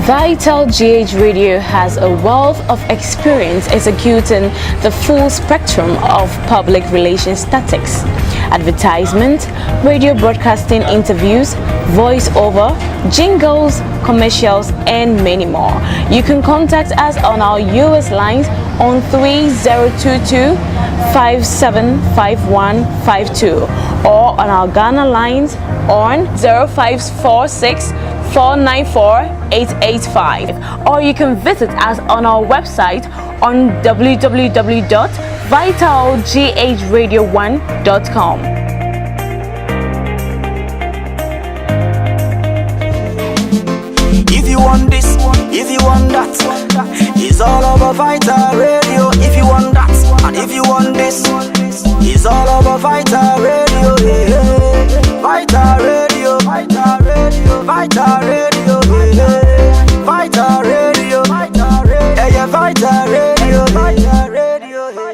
VitalGH Radio has a wealth of experience executing the full spectrum of public relations tactics: advertisement, radio broadcasting, interviews, voiceover, jingles, commercials, and many more. You can contact us on our US lines on 3022 575152 or on our Ghana lines on 0546 494-885, or you can visit us on our website on www.vitalghradio1.com. If you want this, if you want that, it's all over Vital Radio. If you want that, and if you want this, it's all over Vital Radio. Yeah. Vital Radio, Vital Radio, Vital Radio, yeah. Vital Radio, Vital Radio, yeah, Vital Radio, Vital Radio, yeah.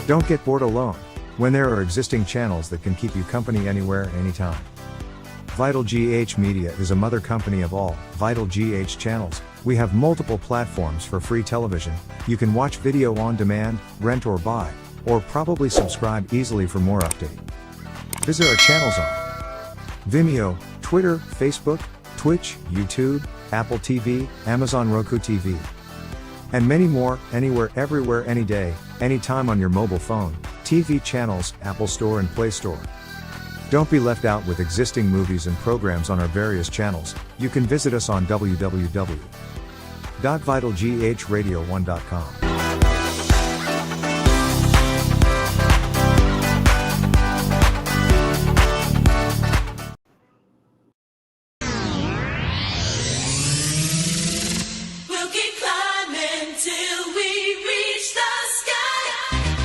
Don't get bored alone when there are existing channels that can keep you company anywhere, anytime. VitalGH Media is a mother company of all VitalGH channels. We have multiple platforms for free television. You can watch video on demand, rent or buy, or probably subscribe easily for more update. Visit our channels on Vimeo, Twitter, Facebook, Twitch, YouTube, Apple TV, Amazon Roku TV, and many more, anywhere, everywhere, any day, anytime on your mobile phone, TV channels, Apple Store and Play Store. Don't be left out with existing movies and programs on our various channels. You can visit us on www.vitalghradio1.com. We'll keep climbing till we reach the sky.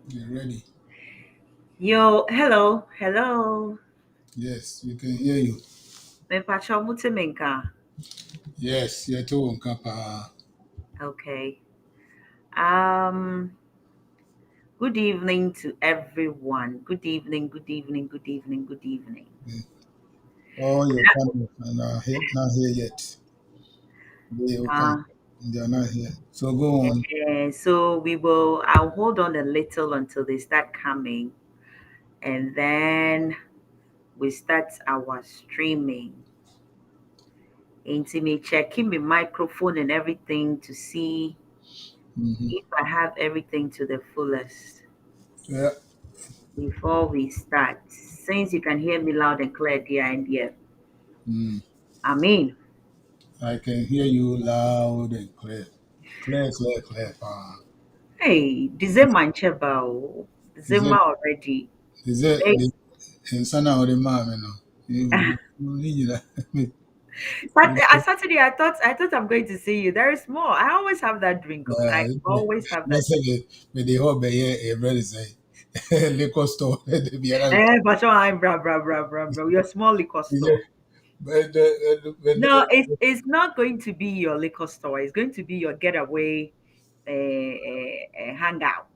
You're ready. Yo, hello. Yes, we can hear you. Mepacho Mutemenka. Yes, you're too Kapa. Okay. Um, Good evening to everyone. Good evening, good evening, good evening, good evening. All your family are not here yet. They will come. Uh, They are not here. So go on. so I'll hold on a little until they start coming, and then we start our streaming. Intimate checking my microphone and everything to see Mm-hmm. if I have everything to the fullest. Yeah. Before we start, since you can hear me loud and clear there and there, Mm. I mean, I can hear you loud and clear. Clear, clear, clear. hey, December Is December it? already. Is it? Hey, In Sana or the mom, you know? You need that. but Saturday, I thought I'm going to see you. There is more. I always have that drink. Oh. I always have that Let's drink. say the whole bay, a brother say, liquor store, the Biara. But I'm bra. Your small liquor store. But No, it's not going to be your liquor store. It's going to be your getaway hangout.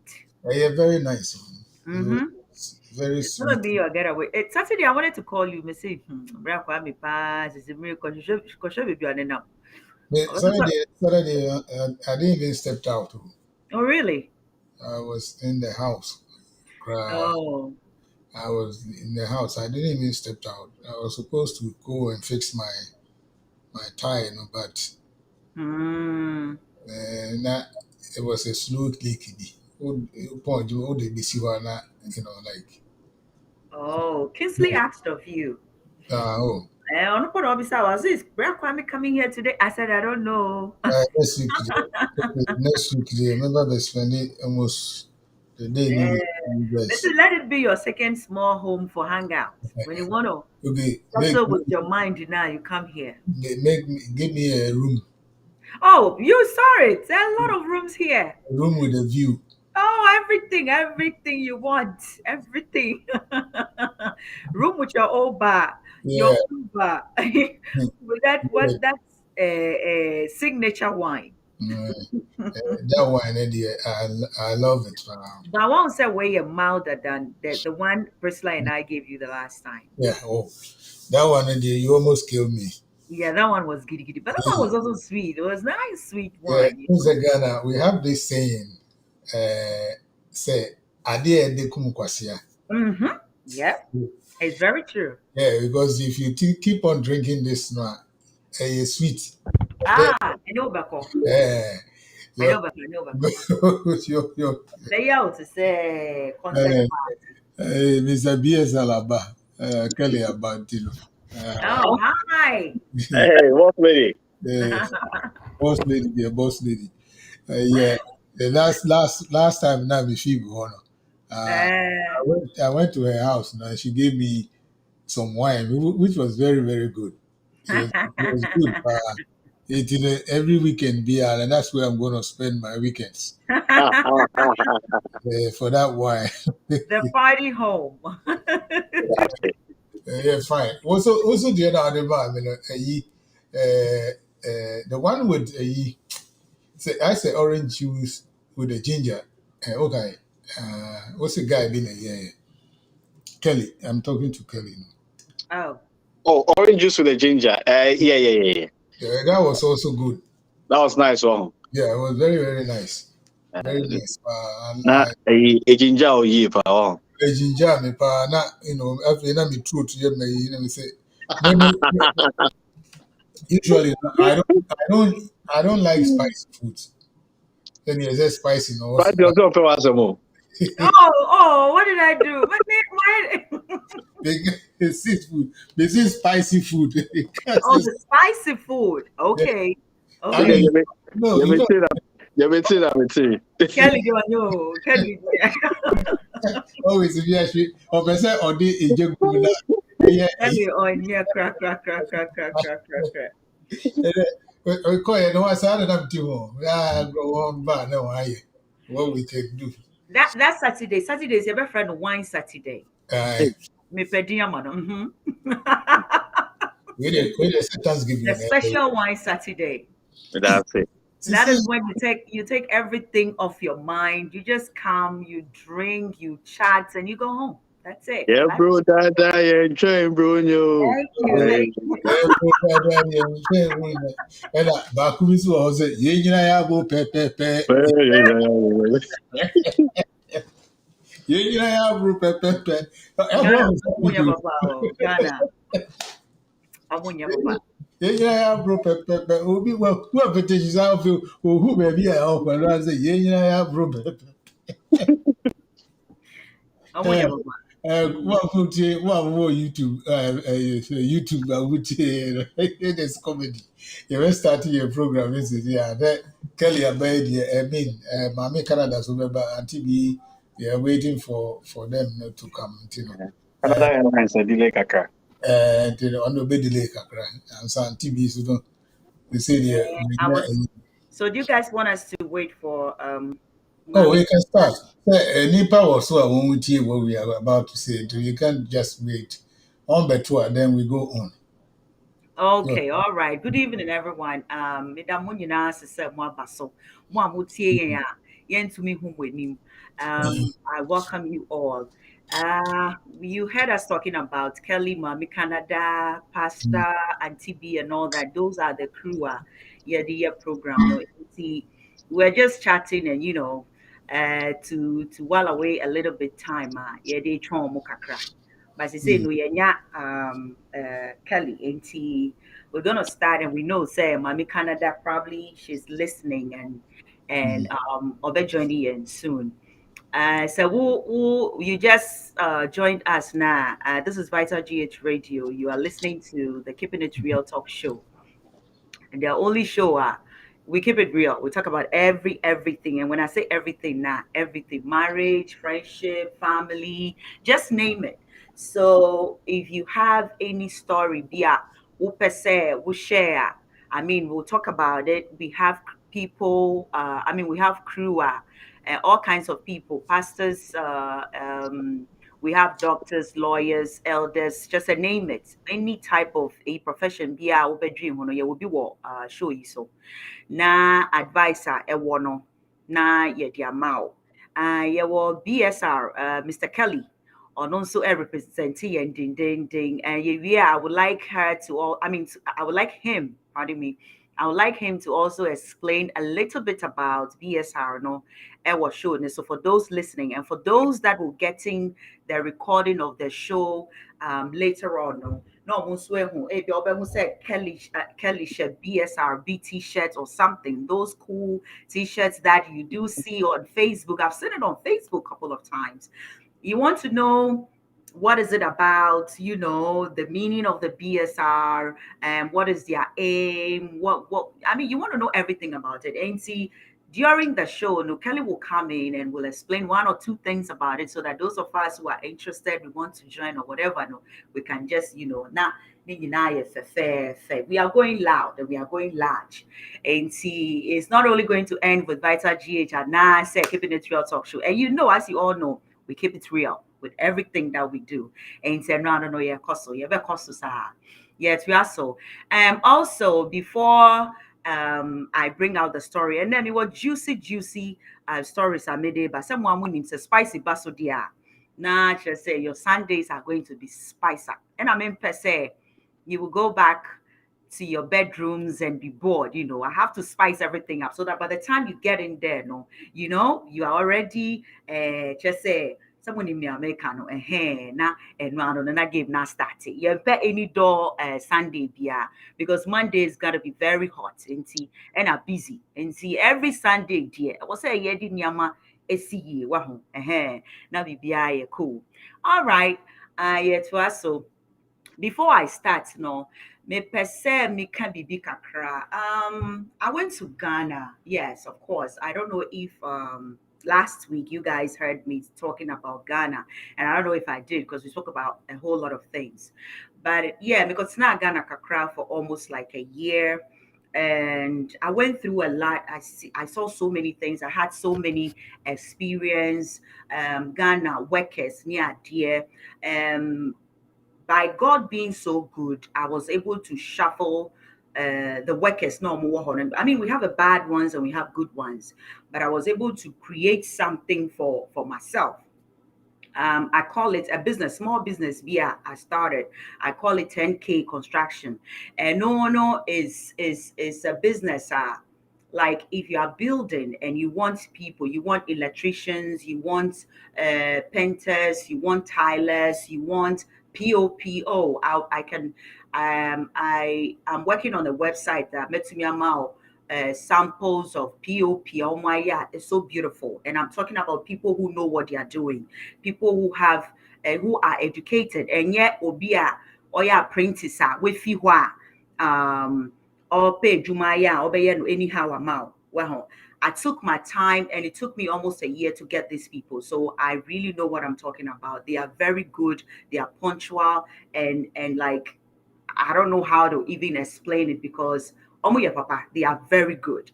very nice one. Mm-hmm. Very It's gonna sweet. be your getaway. Saturday, I wanted to call you. Me say, bra kwa me pass. It's a miracle. Koshe baby on now. But Saturday, I didn't even step out. Oh, really? I was in the house. Uh, Oh. I was in the house. I didn't even step out. I was supposed to go and fix my tie, but Hmm. that it was a slow leak. Point you the busy one, like Oh, Kinsley asked of you. oh. On the officer was this. Bra kwa me coming here today. I said, I don't know. Next week, next week, remember they spend it almost the day Eh, needed you guys. Listen, let it be your second small home for hangout. When you want to Okay, settle with your mind now, you come here. give me Oh, you saw it. There are a lot of rooms here. a room with a view. Oh, everything you want, everything. Room with your old bar, Yeah, your food bar, with yeah. that's a signature wine. Mm, that one, I love it. But I won't say way milder than the one Priscilla and I gave you the last time. Yeah, oh, that one, you almost killed me. Yeah, that one was giddy giddy, but that one was also sweet. It was nice, sweet Yeah, wine. in Ghana, we have this saying, say, "Ade ede kum kwasia." Mm-hmm. Yeah, it's very true. Yeah, because if you keep on drinking this now, sweet. Yeah, Ah, I know Bako. yeah, I your, know Bako. I know Bako. your, They out to say concert uh, party. Mr. B.S. Alaba, Kelly Abantino. Uh, Oh, hi. Hey, what lady? the boss lady, the boss lady. Yeah, the last time now me feel go on. Uh, I went to her house now. She gave me some wine, which was very very good. It was good. every weekend BR, and that's where I'm going to spend my weekends. For that why. The party home. Yeah, fine. Also the other man, the one with say I say orange juice with the ginger. Okay. What's the guy been? Yeah, Kelly. I'm talking to Kelly. Oh, Oh, orange juice with the ginger. Yeah. Yeah, that was also good. That was nice one. Yeah, it was very, very nice. Very Uh, nice. And na a ginger or ye pa oh. ginger me pa na after na me throat yeah me me say me- usually I don't like spicy foods. Then you say spicy no But also. you also pay once more. what did I do? Why? They see food. They see spicy food. They can't Oh, say, the spicy food. yeah. Okay. I Okay, Okay. mean, no, you may say that. You may say that. Kelly, do I know? Kelly. always if you actually or person or the ejegumina. Yeah, Kelly on yeah, crack. we call it no one side of them too. Yeah, go on, but no, what we can do. That Saturday. Saturday is your friend wine Saturday. Uh, Me pedia man. we just Thanksgiving. The special wine Saturday. That's it. That See, is when you take everything off your mind. You just come, you drink, you chat, and you go home. That's it. Yeah, Life. bro, yeah, train, bro, yo. Thank you. Thank you. and back with was it? Yeah, go pepe. Yeah, bro, pepe. Ghana, Everyone was Amunya happy. Baba, Ghana, Amunya Baba. Yeah, bro, pepe. Obi, well, who have petitions out of you? Who maybe I hope and I say, yeah, bro, pepe. Amunya Baba. One more YouTube, YouTube, I would say, it's comedy. You were starting your program, is it? Yeah, that Kelly Abed, I mean, Mammy Canada, so Auntie B, they are waiting for them not to come. Another airline is a delay kaka. On the bed delay, and some TV, so don't they say I was. So, do you guys want us to wait for oh, we Mami? can start. Nipa was so I won't hear what we are about to say. You can't just wait. On betua, then we go on. Go. Okay, all right. Good evening, everyone. Meda mo nyinaa ase sɛ mo aba so. Mo a motie yɛn a yɛntumi hu mo anim. I welcome you all. You heard us talking about Kelly, Mami Canada, Pastor, and TB, and all that. Those are the crew. Yeah, the year program. No, see, we're just chatting, and to while away a little bit time. Yeah, they try mo kakra. But I say no, yeah, Kelly, and we're gonna start, and we know, say, Mami Canada probably she's listening and I'll be joining in soon. So you just joined us now. This is Vital GH Radio. You are listening to the Keeping It Real talk show, and the only show we keep it real. We talk about everything, and when I say everything, now everything: marriage, friendship, family, just name it. So if you have any story, be a we'll share. I mean, we'll talk about it. We have people. We have crew. All kinds of people, pastors. We have doctors, lawyers, elders, just name it. Any type of a profession, be a dream, you will be what show you so. Na advisor, no, na ye dia mao. Ye will BSR, Mr. Kelly, or also a representative and ding. And yeah, I would like her to all. I would like him. Pardon me. I would like him to also explain a little bit about BSR, no, was show. So for those listening and for those that will getting the recording of the show later on, no one swear who if you said Kelly shirt, BSR, B t-shirts or something, those cool t-shirts that you do see on Facebook. I've seen it on Facebook a couple of times. You want to know what is it about, the meaning of the BSR and what is their aim, what you want to know everything about it. And see, during the show, no, Kelly will come in and will explain one or two things about it so that those of us who are interested, we want to join or whatever, no, we can just, now we are going loud and we are going large. And see, it's not only going to end with Vital GH and now say keeping it real talk show. And as you all know, we keep it real with everything that we do. And say, no, no, no, yeah, cost yeah, cost yes, we are so. Also, before I bring out the story, and then it was juicy stories I made, but someone who needs a spicy basso dia. Nah, just say your Sundays are going to be spicy. And I mean, per se, you will go back to your bedrooms and be bored. I have to spice everything up so that by the time you get in there, no, you are already just say someone in America, no, na and no, na game not started. You bet any door Sunday, yeah, because Monday is gonna be very hot and are busy. And see every Sunday, dear. I was say yeah, didn't yama see wahu, now be cool. All right, yeah, to us so before I start, no, me per se me can be big kakra. I went to Ghana. Yes, of course. I don't know if last week you guys heard me talking about Ghana, and I don't know if I did because we spoke about a whole lot of things. But yeah, because it's not Ghana kakra for almost like a year. And I went through a lot. I saw so many things. I had so many experience. Ghana workers near dear. By God being so good, I was able to shuffle the workers. No more. I mean, we have a bad ones and we have good ones, but I was able to create something for myself. I call it a business, small business. Yeah, I started. I call it 10K construction, and no is a business. Like if you are building and you want people, you want electricians, you want painters, you want tilers, you want POPO. I can. I am working on a website that Metsumia samples of POP. Oh my, yeah, it's so beautiful. And I'm talking about people who know what they are doing, people who have, who are educated, and yet obia or yeah, apprentice with fiwa, or pay jumaya or be anyhow amount. Well, I took my time and it took me almost a year to get these people. So I really know what I'm talking about. They are very good, they are punctual, and like I don't know how to even explain it because Omo papa, they are very good.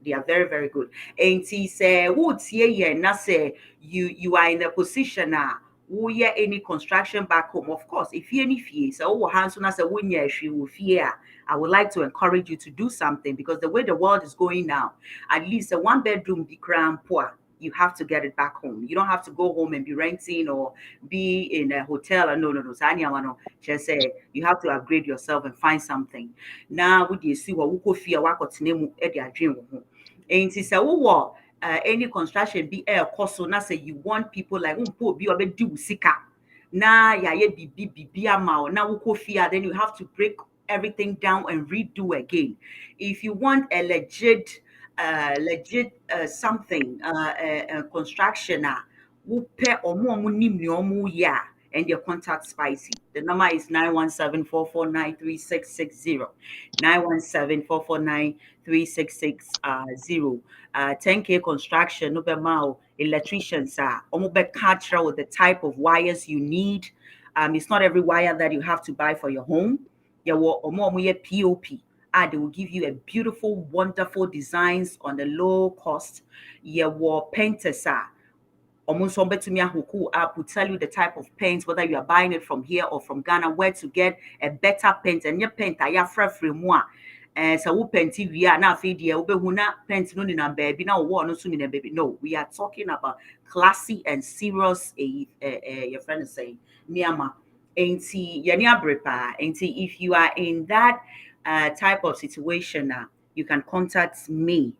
They are very, very good. And he say, would see na say you are in a position now. Who yeah any construction back home? Of course, if you any fear, so hands on as a win she will fear. I would like to encourage you to do something because the way the world is going now, at least a one bedroom be grand poor. You have to get it back home. You don't have to go home and be renting or be in a hotel. No, no, no. Sanya wano. Just say you have to upgrade yourself and find something. Now, would you see what wuko fear wako tinemu edi adwin wo ho. Enti sɛ wowɔ any construction bi ɛɛkɔ so na sɛ you want people like wompɛ obi a ɔbɛdi wo sika na yɛayɛ biribi ama wo na wokɔ fie a then you have to break everything down and redo again. If you want a legit something construction a wopɛ ɔmo nim nea ɔmo yɛ a and your contact spicy. The number is 917-449-3660. 917-449-3660. 10K construction, no be mao, electricians are almost with the type of wires you need. It's not every wire that you have to buy for your home. Yeah, well, POP. They will give you a beautiful, wonderful designs on the low cost. Yeah, well, painters are almost Huku app will tell you the type of paint, whether you are buying it from here or from Ghana, where to get a better paint. And your paint, I have free moi. And so, who paint we are now feed you, paint no in a baby, now war no soon in a baby. No, we are talking about classy and serious, your friend is saying, Niama. And see, Yania Brepa. And see, if you are in that type of situation now, you can contact me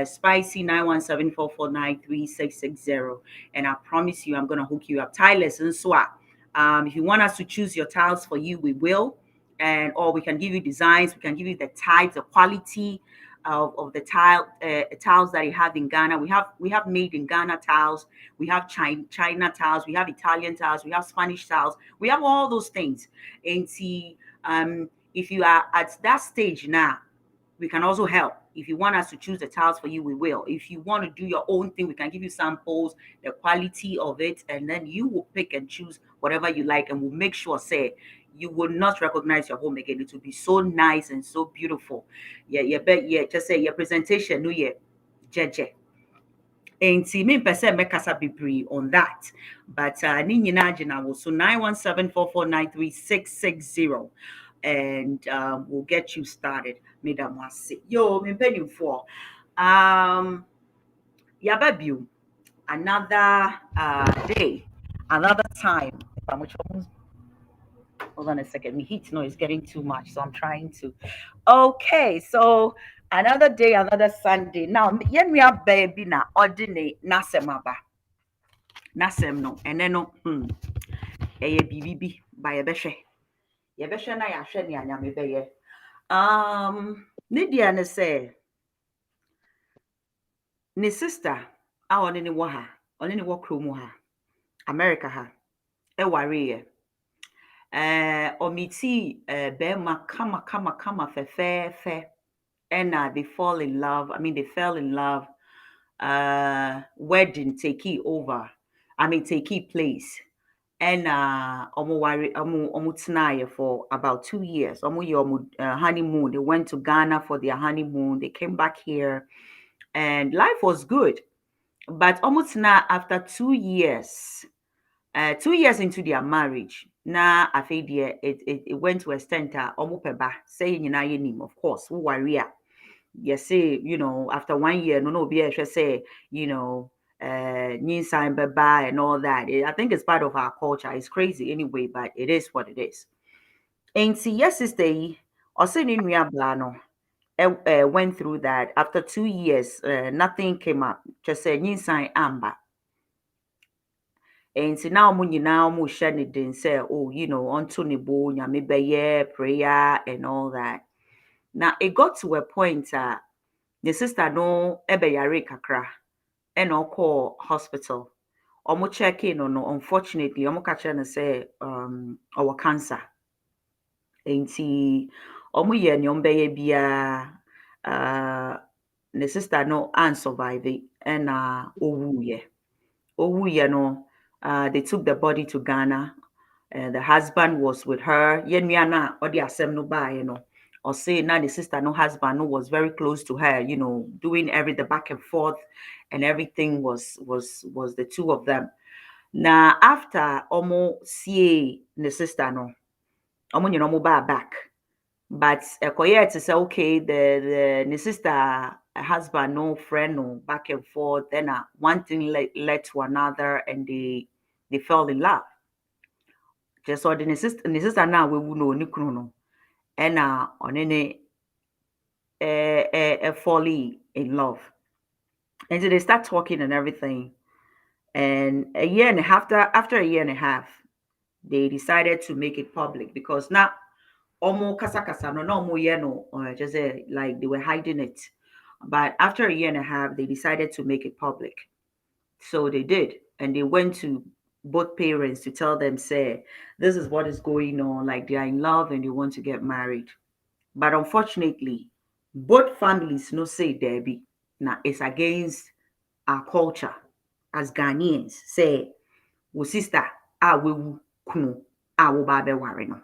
spicy 917-449-3660, and I promise you I'm going to hook you up. Tilers and swap. If you want us to choose your tiles for you, we will, and or we can give you designs, we can give you the types, the quality of the tiles that you have in Ghana. We have made in Ghana tiles, we have China tiles, we have Italian tiles, we have Spanish tiles, we have all those things. And see, if you are at that stage now, we can also help. If you want us to choose the tiles for you, we will. If you want to do your own thing, we can give you samples, the quality of it, and then you will pick and choose whatever you like, and we'll make sure, say, you will not recognize your home again. It will be so nice and so beautiful. Yeah, just say your presentation, no, yeah, jeje. Enti me pese me kasa bebree on that. But ni nyina agina wo so 91744936660 and we'll get you started. Madam Wasi. Yo, me penny for. Yababu, another day, another time. Hold on a second. My heat noise is getting too much, so I'm trying to. Okay, so another day, another Sunday. Now, yen we have baby na ordinate nasemaba. Nasem no, and then no, bibi by a beshe. Yebeshe na yahwe ni anyame beye. Nidia ne say, ne sister, a one ni wo ha, one ni wo kro mu ha, America ha, e ware ye. Omiti bema kama fe and they fall in love. I mean, they fell in love. Wedding take over. I mean, take place. And omo tinaye for about 2 years. Omo honeymoon. They went to Ghana for their honeymoon. They came back here, and life was good. But almost now after 2 years, 2 years into their marriage, na afedia it went to a extent omo peba say nyina yenim, of course, who worry. Yes, say, after 1 year, no be say, sign bye and all that. I think it's part of our culture. It's crazy anyway, but it is what it is. And see, yes, sister, or say in blano went through that. After 2 years, nothing came up. Just say sign amba. And see now now didn't say, oh, onto nibo, nyame beye, prayer and all that. Now it got to a point the sister no ebe yare kakra and call hospital. Omo check in on no, unfortunately, omo catch na say our cancer. Enti omo ye ni ombeye bia the sister no and survive and owu ye no they took the body to Ghana. The husband was with her. Yenyana or the asem no buy, or say now the sister no husband no was very close to her, doing the back and forth, and everything was the two of them. Now after almost see the sister no, almost back. But Koya to say okay, the sister husband no friend no back and forth. Then one thing led to another, and they fell in love. Just so the sister now we will know ni kunu no, and on any falling in love, and so they start talking and everything. And a year and a half after a year and a half, they decided to make it public because now almost kasa no just like they were hiding it. But after a year and a half, they decided to make it public. So they did, and they went to both parents to tell them, say, this is what is going on, like they are in love and they want to get married. But unfortunately, both families no say Debbie. Now it's against our culture as Ghanaians. Say, wo sister, we kunu, wo babe ware no.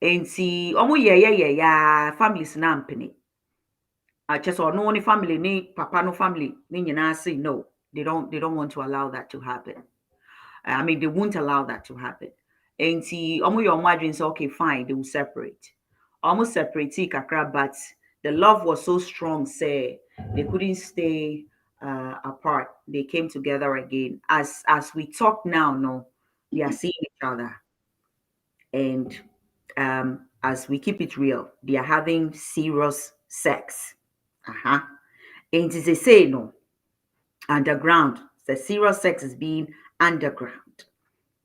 Enti, omo yeah, families na mpene. Just or no only family, ni papa no family, ni nyina say no. They don't want to allow that to happen. I mean, they won't allow that to happen. And see, almost your margin say, okay, fine, they will separate. Almost separate kakra, but the love was so strong, say they couldn't stay apart. They came together again. As we talk now, no, they are seeing each other. And as we keep it real, they are having serious sex. Uh-huh. And they say no, underground. The serious sex is being underground.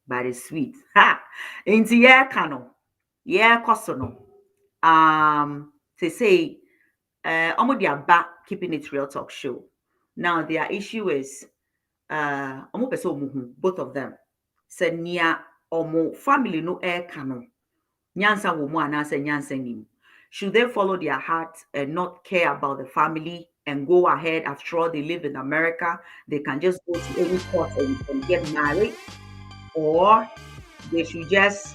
But it's sweet. Ha! Into yeah, cano. Yeah, kosono. They say, almost they are back keeping it real talk show. Now their issue is, almost person both of them. Say near omo family no air cano. Nyansa wo mu anase nyansa nim. Should they follow their heart and not care about the family and go ahead? After all, they live in America. They can just go to any court and get married, or they should just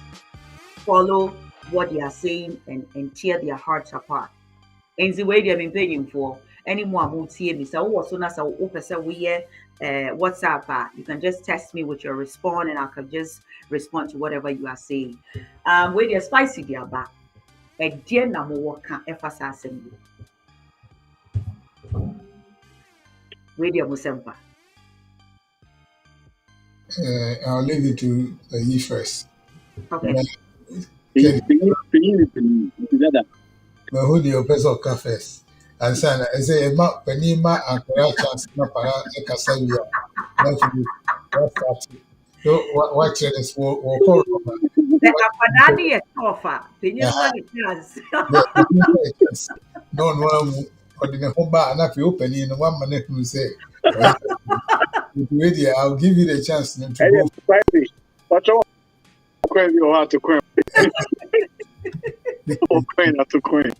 follow what they are saying and tear their hearts apart. And the way they have been paying for any more multi me. So what soon as I open say we WhatsApp, you can just text me with your response and I can just respond to whatever you are saying. Where they're spicy they are back. A dear number what can emphasize you. Where they are musempa. I'll leave it to you first. Okay. Kelly, Together. but who the person of first? And son, I say, Ma, Penima, and Kora chance, Napara, Ekasavia. So, what this will call The Apanani is tougher. The new one is yes. No one or the home bar, and if you open in 1 minute, who say, ready, I'll give you the chance to Hey, go. private. But you have to quit. To quit.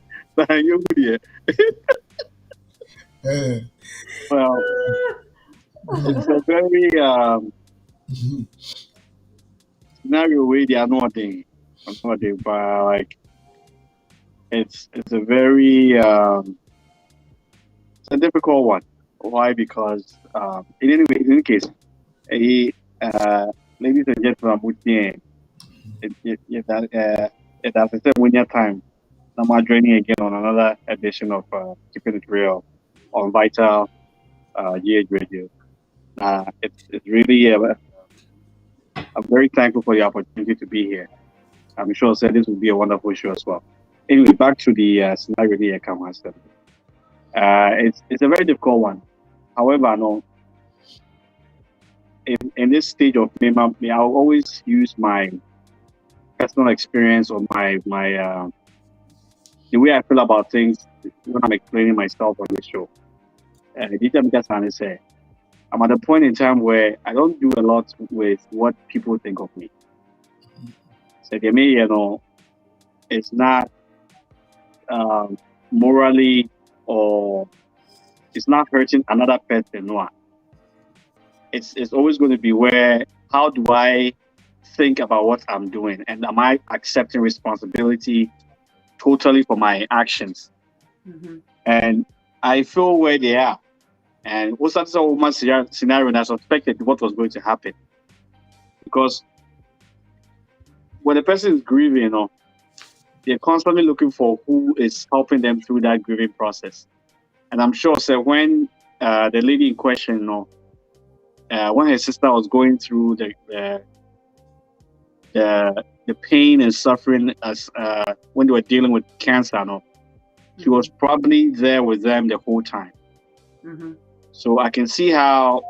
You here. Well, it's a very scenario where they are not doing, but like it's a very it's a difficult one. Why? Because in any case, ladies and gentlemen, it has a winter time. Now I'm joining again on another edition of Keeping It Real on Vital GH Radio. It's really I'm very thankful for the opportunity to be here. I'm sure said this will be a wonderful show as well. Anyway, back to the scenario here, come it's a very difficult one. However, no, in this stage of me, I'll always use my personal experience or my the way I feel about things when I'm explaining myself on this show. I'm at a point in time where I don't do a lot with what people think of me. So they may, it's not morally or it's not hurting another person. No, it's always going to be where how do I think about what I'm doing and am I accepting responsibility totally for my actions? Mm-hmm. And I feel where they are. And what's that scenario and I suspected what was going to happen. Because when a person is grieving, they're constantly looking for who is helping them through that grieving process. And I'm sure so when the lady in question, when her sister was going through the pain and suffering as when they were dealing with cancer, she was probably there with them the whole time. Mm-hmm. So I can see how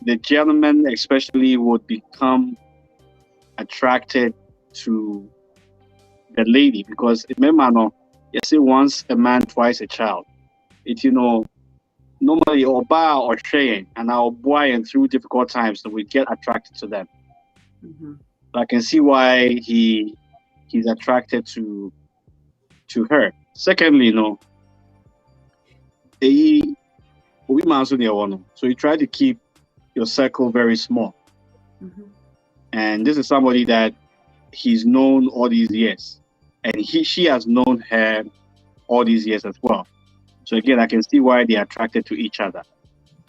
the gentleman especially would become attracted to the lady because remember, you say once a man, twice a child. It's normally or bar or sharing and our boy and through difficult times, so we get attracted to them. Mm-hmm. So I can see why he's attracted to her. Secondly, so you try to keep your circle very small. Mm-hmm. And this is somebody that he's known all these years. And she has known her all these years as well. So again, I can see why they're attracted to each other.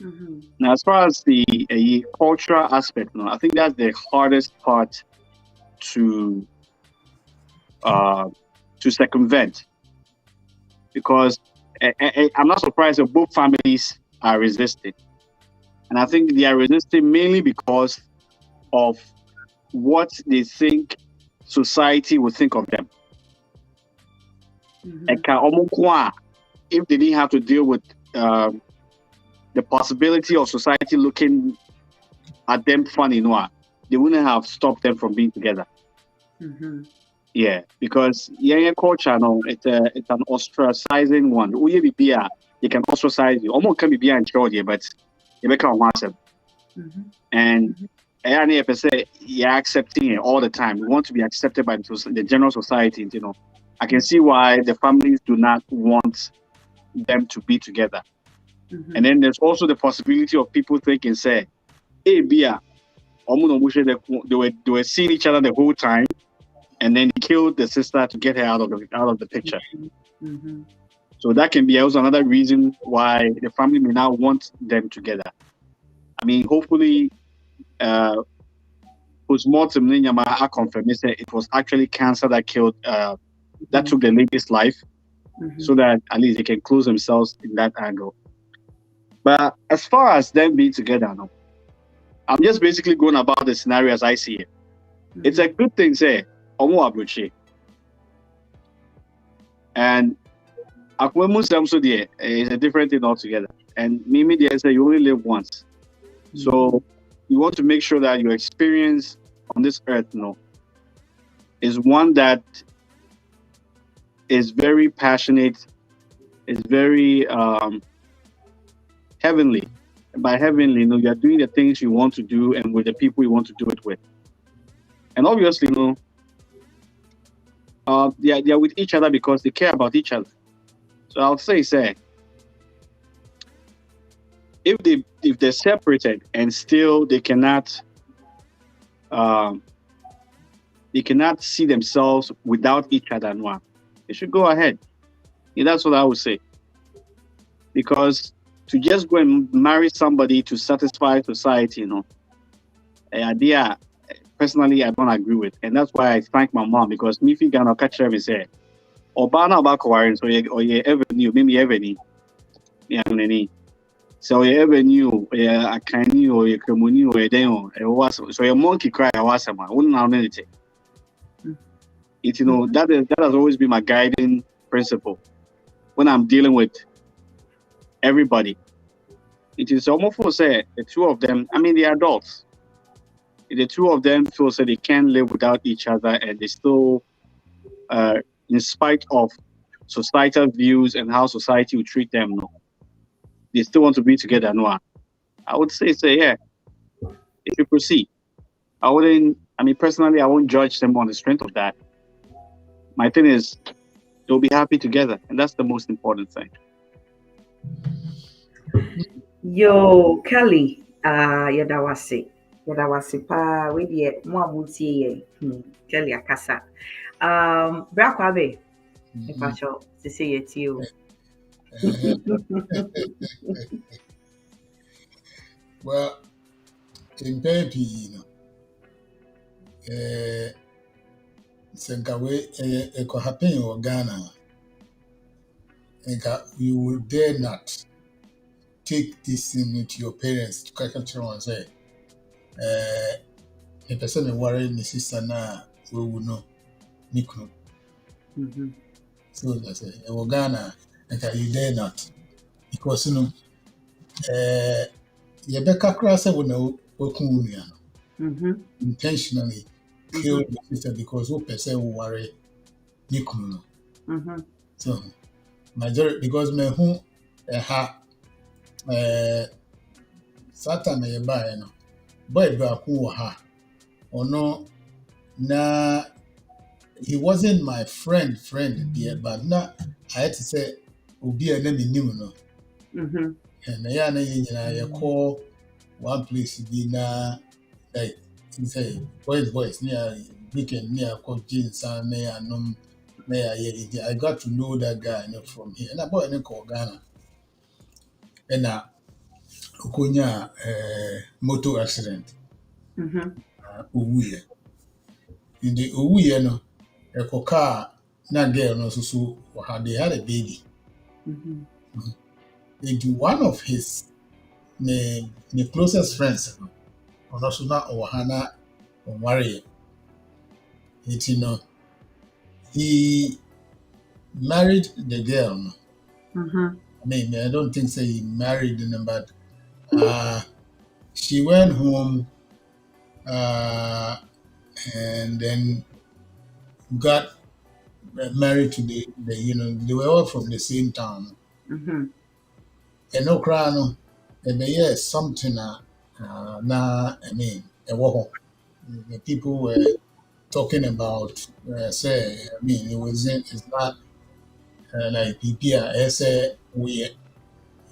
Mm-hmm. Now, as far as the cultural aspect, I think that's the hardest part to circumvent. Because I'm not surprised that both families are resisting. And I think they are resisting mainly because of what they think society would think of them. Mm-hmm. If they didn't have to deal with the possibility of society looking at them funny, they wouldn't have stopped them from being together. Mm-hmm. Yeah, because culture, it's an ostracizing one. You can ostracize you. Almost can be and but you become massive. Mm-hmm. And you're accepting it all the time. We want to be accepted by the general society, I can see why the families do not want them to be together. And then there's also the possibility of people thinking, say, hey, Bia, they were seeing each other the whole time, and then he killed the sister to get her out of the picture. So that can be also another reason why the family may not want them together. I mean, hopefully, postmortem I confirm it was actually cancer that killed that took the lady's life, so that at least they can close themselves in that angle. But as far as them being together, no, I'm just basically going about the scenario as I see it. It's a good thing, say, Omo Abruchi. And Akwemu Samso there is a different thing altogether. And Mimi there say you only live once. So you want to make sure that your experience on this earth, is one that is very passionate, is very heavenly. And by heavenly, you are doing the things you want to do and with the people you want to do it with. And obviously, they are with each other because they care about each other. So I would say, if they're separated and still they cannot see themselves without each other, they should go ahead. And that's what I would say. Because to just go and marry somebody to satisfy society, an idea personally I don't agree with. And that's why I thank my mom, because me figure catch her and say, Obana about so you ever knew, maybe ever knew. So you ever knew, I can knew, or you can knew, or it was so your monkey cry, I was a man, wouldn't know anything. That has always been my guiding principle when I'm dealing with everybody. It is almost for say the two of them, I mean, they're adults. The two of them feel say they can't live without each other, and they still, in spite of societal views and how society will treat them, they still want to be together. I would say yeah, if you proceed. Personally, I won't judge them on the strength of that. My thing is, they'll be happy together, and that's the most important thing. Yo, Kelly, yadawasi pa we die mo abutie ye. Kelly akasa. Brakwabe. Epacho, se say it you. Well, in baby, Senkawe, it could happen in Ghana. You will dare not take this into your parents to catch and say, a person worrying the sister now, we will know. Nikno. So that's it. Ghana, you dare not. Because, Yebeka Krasa will know intentionally kill the sister because who person will worry Nikno. So, majority because me who Satan may buy boy who or no na he wasn't my friend there, but now I had to say Obi and then new and I call one place be na like say boys near weekend near called jeans and I got to know that guy from here and I bought a call Ghana and Okonya motor accident. Uwe. In the Uwe no a car na girl no so they had a baby. Into one of his the closest friends or also not or Hana or Maria. He married the girl. I don't think so he married them, but she went home and then got married to the they were all from the same town. And no crown, and yes, something the people were talking about say, I mean, it's not like PPR, say we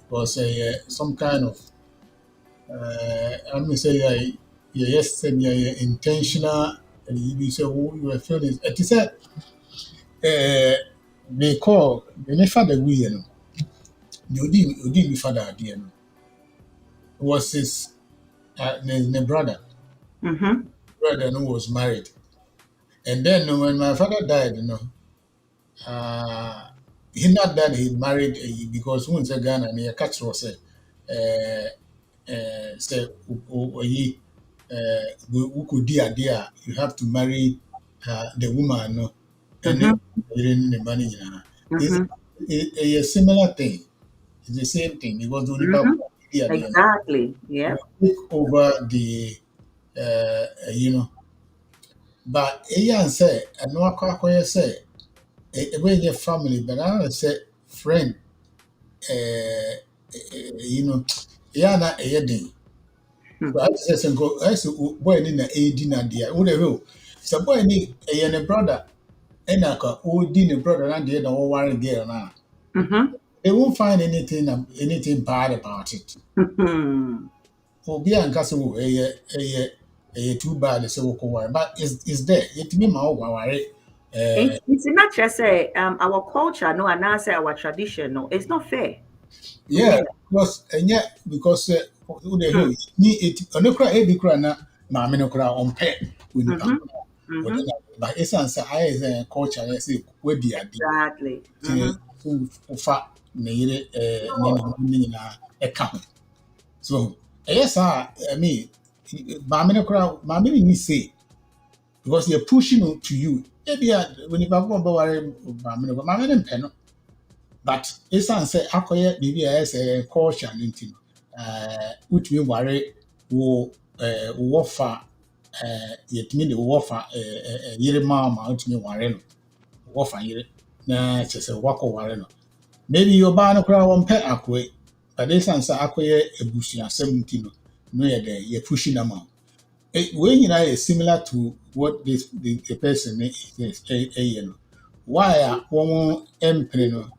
was some kind of I'm gonna say yes, intentional. You say you were feeling. It is a they call the father we you know the Odi father idea no was his brother. Mhm. Brother no was married, and then when my father died, he not that he married because once a Ghana and he catch was say oyi we could do idea you have to marry the woman no and then Mhm. the money is Mhm. a similar thing. It's the same thing because the only Mhm. idea Exactly. will Yep. take over the but Ian say and no kwakwa say when your family but I say friend yeah na a Hmm. so I just say go I say boy ni na AD na dia wo de ho so boy ni ne brother and ka odi ne brother na dia na wo worry girl na Mhm. they won't find anything bad about it. Mhm. Obi anka say wo too bad say wo ko worry but is there it me ma wo worry It's not just say our culture, no, and now say our tradition, no, it's not fair. yeah, Yeah. because and yeah, because who the hell Hmm. ni it ono kra e bi kra na maame no kra on pɛ oni pa Mhm. o de Mhm. na ba esan sa I is a culture yes we di ade Exactly. ti Mhm. fa na yire ne na ni na e ka ho so yes I mean maame no kra maame ni say because you're pushing it to you maybe when you ba ba ware maame no mpɛ no but ɛsiane sɛ akɔyɛ biribi a ɛyɛ sɛ culture no nti no wotumi ware wo wo wɔfa yɛtumi de wo wɔfa yere ma wotumi ware no wo wɔfa yere na kyerɛ sɛ woakɔ ware no maybe ɔbaa no koraa wɔmpɛ akoe but ɛsiane sɛ akɔyɛ abusuasɛm nti no no yɛ dɛ yɛpushi no ma wo wei nyinaa yɛ similar to what the person is ɛyɛ no why a wɔn mpene no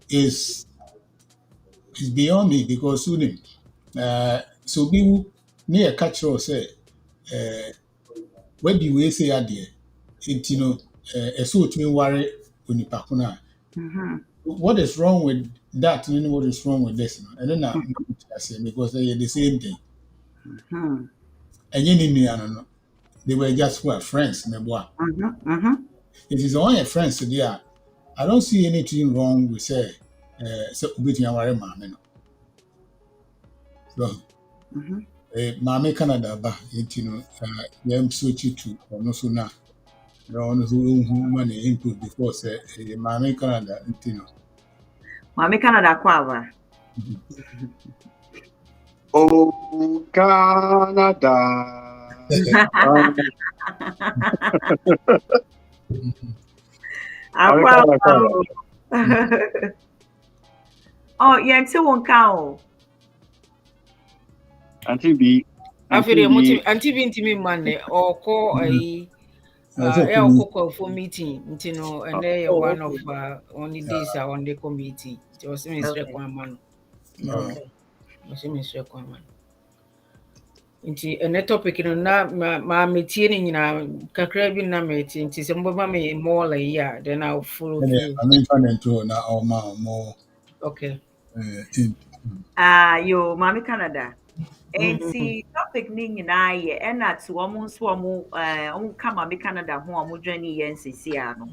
is beyond me because who so bi wu ne yɛ ka kyerɛ wo sɛ wadi wei sɛ adeɛ nti no ɛsɛ otumi ware onipa ko no a Mhm. what is wrong with that and what is wrong with this no ɛno na mete aseɛ because ɛyɛ the same thing Mhm. ɛnyɛ ne nua no they were just what friends mɛboa Mhm. Mhm. it is ɔyɛ friends deɛ a I don't see anything wrong with sɛ obetumi aware maame no so Mhm. maame Canada ba nti no yɛm switch to ɔno so na na ɔno so ɔhu ma ne input before sɛ maame Canada nti no Mami Canada kwava. Oh, Canada. Aqua. Oh, yeah, until one cow. Auntie B. Afei Auntie deɛ B. anti bi ntumi mma nnɛ ɔkɔ ayi sɛ ɛyɛ ɔkɔmi ɔkɔ meeting nti no ɛnɛ yɛ Oh, one of okay. only days a ɔnde kɔ meeting nti ɔsɛ mesrɛ Okay. kwan ma no Okay. ɔsɛ mesrɛ kwan ma no nti ɛnɛ topic no na maa metie no nyinaa kakra bi na metie nti sɛ mobɛma me more like yi a then I'll follow ɛdeɛ through maame mfa ne nto hɔ na ɔma ɔmo okay in Yo, Mami Canada. And Mhm, see, topic ni nyinaa yɛ ɛna to ɔmo nso ɔmo ka Mami Canada ho a ɔmo join yɛn sisi ano.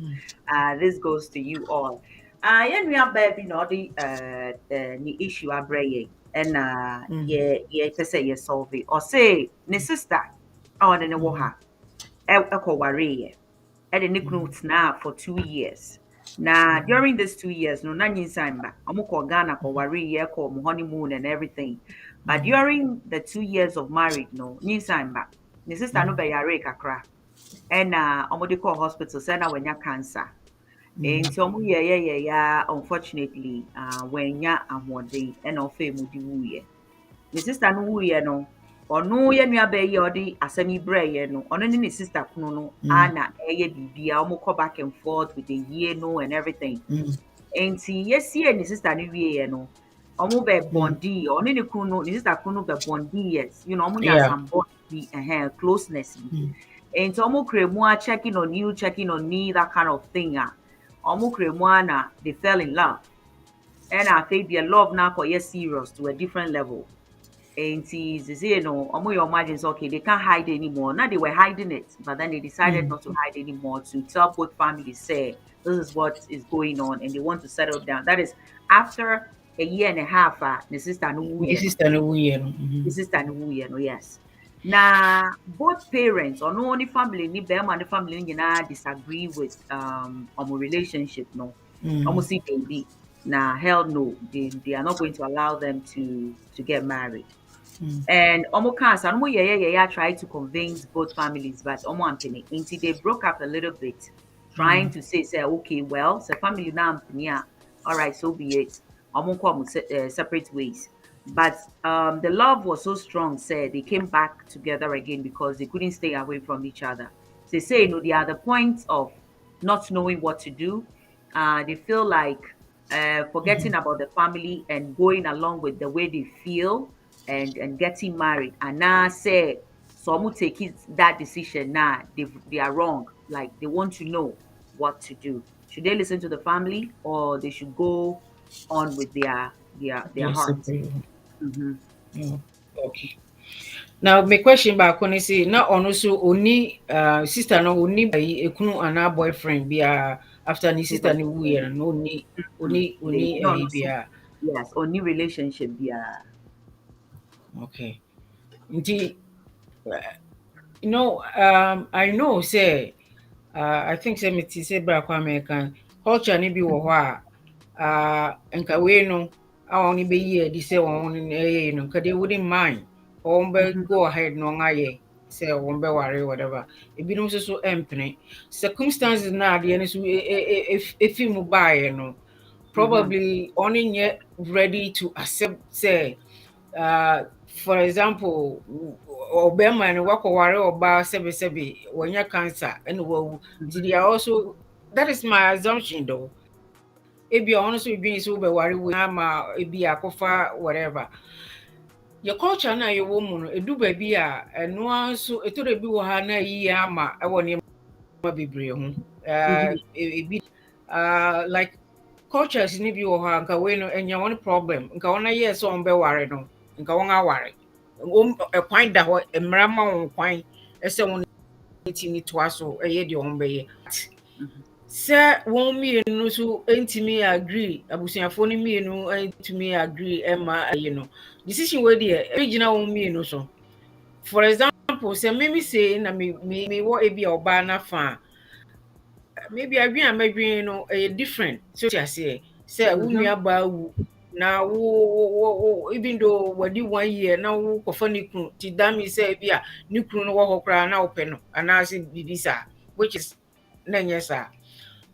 This goes to you all. Yɛn nua baa bi na ɔde ne issue abrɛ yɛn ɛna mhm, yɛpɛ sɛ yɛ solve it. Ɔse ne sister a ɔde ne wɔ mhm, ha ɛkɔ wareeɛ. Ɛde ne kunu tena for 2 years. Now, during these 2 years, no, na nyinsamba, amuko Ghana, ko wari, ko honeymoon and everything. But during the 2 years of marriage, no, nyinsamba, ni sister no be yare kakra. And omode call hospital, say na wenya cancer. And so yeah, unfortunately, wenya amode and ofe mudi wuye. Ni sister no wuye no, ɔno yɛ nua bɛyɛ ɔde asɛm yi brɛɛ no ɔno ne sister kunu no ana ɛyɛ bibia ɔmo kɔ back and forth with the year no and everything enti yɛsie ne sister no wie no ɔmo bɛ bondi ɔno ne kunu no ne sister kunu no bɛ bondi yes you know ɔmo nya Yeah. some bond bi closeness bi enti ɔmo kremua checking on you checking on me that kind of thing ɔmo kremua na they fell in love and I think their love now for yes serious to a different level. And you know, your margins okay, they can't hide anymore. Now they were hiding it, but then they decided not to hide anymore to tell both families, say this is what is going on, and they want to settle down. That is after a year and a half, the sister no My sister no we no. the sister no no yes. Now both parents or no only family ni them and the family ni na disagree with our relationship no. Almost see baby. Now hell no, they are not going to allow them to get married. And Omo cancer, Omo yeah, tried to convince both families, but Omo Ampini, until they broke up a little bit, trying to say, okay, well, the family now Ampini, all right, so be it. Omo come separate ways. But the love was so strong, said they came back together again because they couldn't stay away from each other. They say, you know, they are the point of not knowing what to do. They feel like forgetting about the family and going along with the way they feel and getting married. And now say some take it that decision now they are wrong. Like they want to know what to do. Should they listen to the family or they should go on with their Yes, heart? separate. Mm-hmm. Okay. Now my question back when say na ono so oni sister no oni bayi ekunu ana boyfriend bia after ni sister ni wu ye no oni They no no see. bia. Yes, or new relationship, yeah. Okay. Nti you know I know say I think say me ti say bra kwa American culture ni bi wo ho nka we no awon ni be yi edi say won ni no nka they wouldn't mind or be go ahead no ngaye say won be worry whatever ebinom so empene circumstances na ade ni so if mu bae no probably only yet ready to accept say for example obema no wakoware oba sebe wonya cancer and wo they are also that is my assumption though ebi honestly being so be worry we ama ebi akofa whatever your culture na your woman edu ba bi a eno anso etore bi wo ha na yi ama e wo ne ma bebre ho ebi like cultures ni bi wo ha nka we no enya one problem nka wona yes so on be worry no nka won aware kwan da ho mmara ma won kwan ese won ti ni to aso eye de on be ye sɛ wɔn mmienu nso ntumi agree abusuafo no mmienu ntumi agree ɛma ayi no decision wey deɛ ebi gyina wɔn mmienu so for example sɛ mmemme se na me wɔ ebi a ɔbaa n'afa maybe adwene a mɛdwene no ɛyɛ different so ti aseɛ sɛ wo nua baa wu na wo even though wɔdi 1 year na wo kɔfa ne kunu ti dami sɛ ebi a ne kunu no wɔ hɔ koraa na wopɛ no anaasɛ biribi saa which is na nyɛ saa.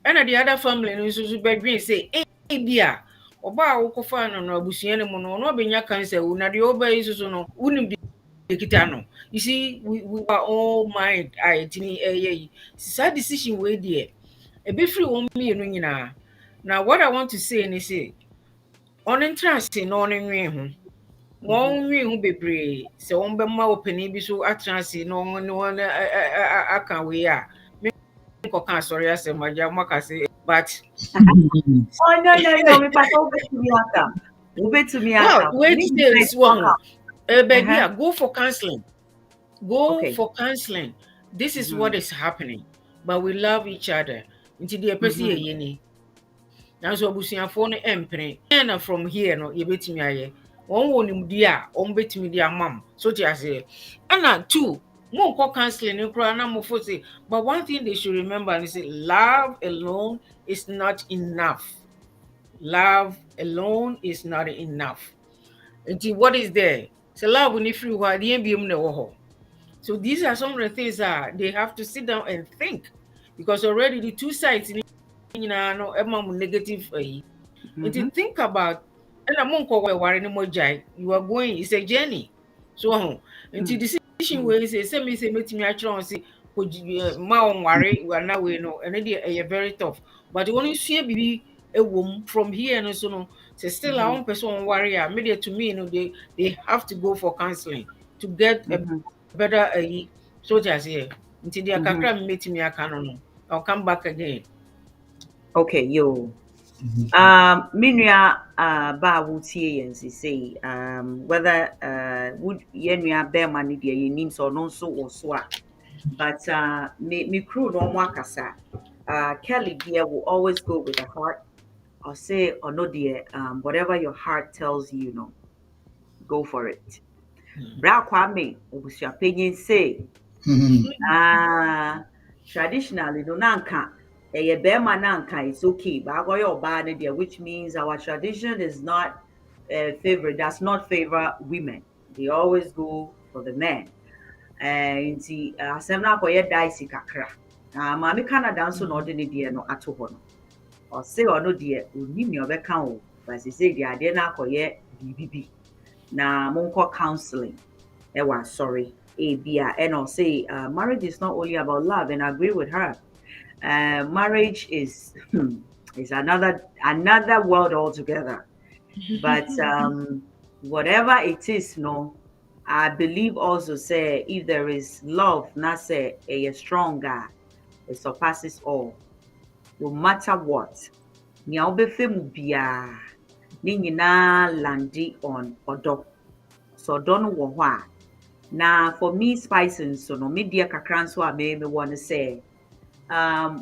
And the other family no so bedwin say bi a oba a wokofa no no abusua no mu no no obenya cancer wu na de oba yi so no wunim de kita no you see we are all mind tini yi sad decision we there e be free won me no nyina now what I want to say is say on interest no on nwe ho won nwe ho bebre se won be ma opani bi so atrance no won aka we a can sorry, I said my say, but Oh no, me pass over to me aka. Over to me aka. well, wait this one. Baby, go for counseling. Go Okay. for counseling. This is what is happening. But we love each other. Until the person yeni. Now so abusuafo no empene. And from here no ye betimi aye. One wonim dia, on betimi dia mam. So ti ase. And two, more call counseling say, but one thing they should remember is say love alone is not enough. Love alone is not enough. Until what is there? So love when free so these are some of the things that they have to sit down and think because already the two sides no negative and to think about and you are going, it's a journey. so nti decision wey say me say metimi akyerɛ wɔn say ma wɔn ware na wei no ɛno deɛ ɛyɛ very tough but wɔn nsua biribi ɛwɔ from here no so no say still a wɔn pɛ sɛ wɔn ware a me deɛ to me no they have to go for counseling to get a better so just here nti deɛ kakra me metimi aka no no I'll come back again. Okay, yo. Minua ba wutie yen say whether would yenua be man dia yenim so no so wo so a but me crew no mo akasa Kelly dear will always go with the heart or say or no dear whatever your heart tells you, no, go for it. Bra kwame obusua penyin say traditionally no nanka eye bema nanka it's okay but agoyo oba ne there, which means our tradition is not does not favor women. They always go for the men. And the asem na akoye dicey kakra. Mami Canada nso na ode ne there no ato ho no. O say ono there onim ne obeka o, but say the ade na akoye bibibi. Na monko counseling. Ewa sorry. Bia and I'll say marriage is not only about love, and I agree with her. Marriage is is another world altogether. But whatever it is, no, I believe also say if there is love, not say a stronger, it surpasses all. No matter what, nya obefe mu bia, ni nyina landi on odo. So don't wo ho a. Now, for me, spicing, so no media kakran so I may want to say,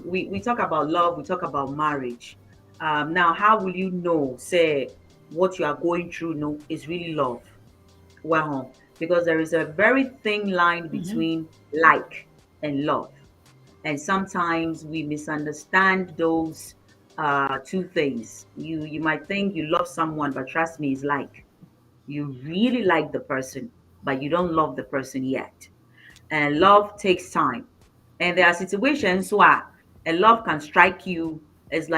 we talk about love, we talk about marriage. Now, how will you know, say, what you are going through, no, is really love? Well, because there is a very thin line between like and love. And sometimes we misunderstand those two things. You might think you love someone, but trust me, it's like you really like the person, but you don't love the person yet. And love takes time. And there are situations where a love can strike you. There's this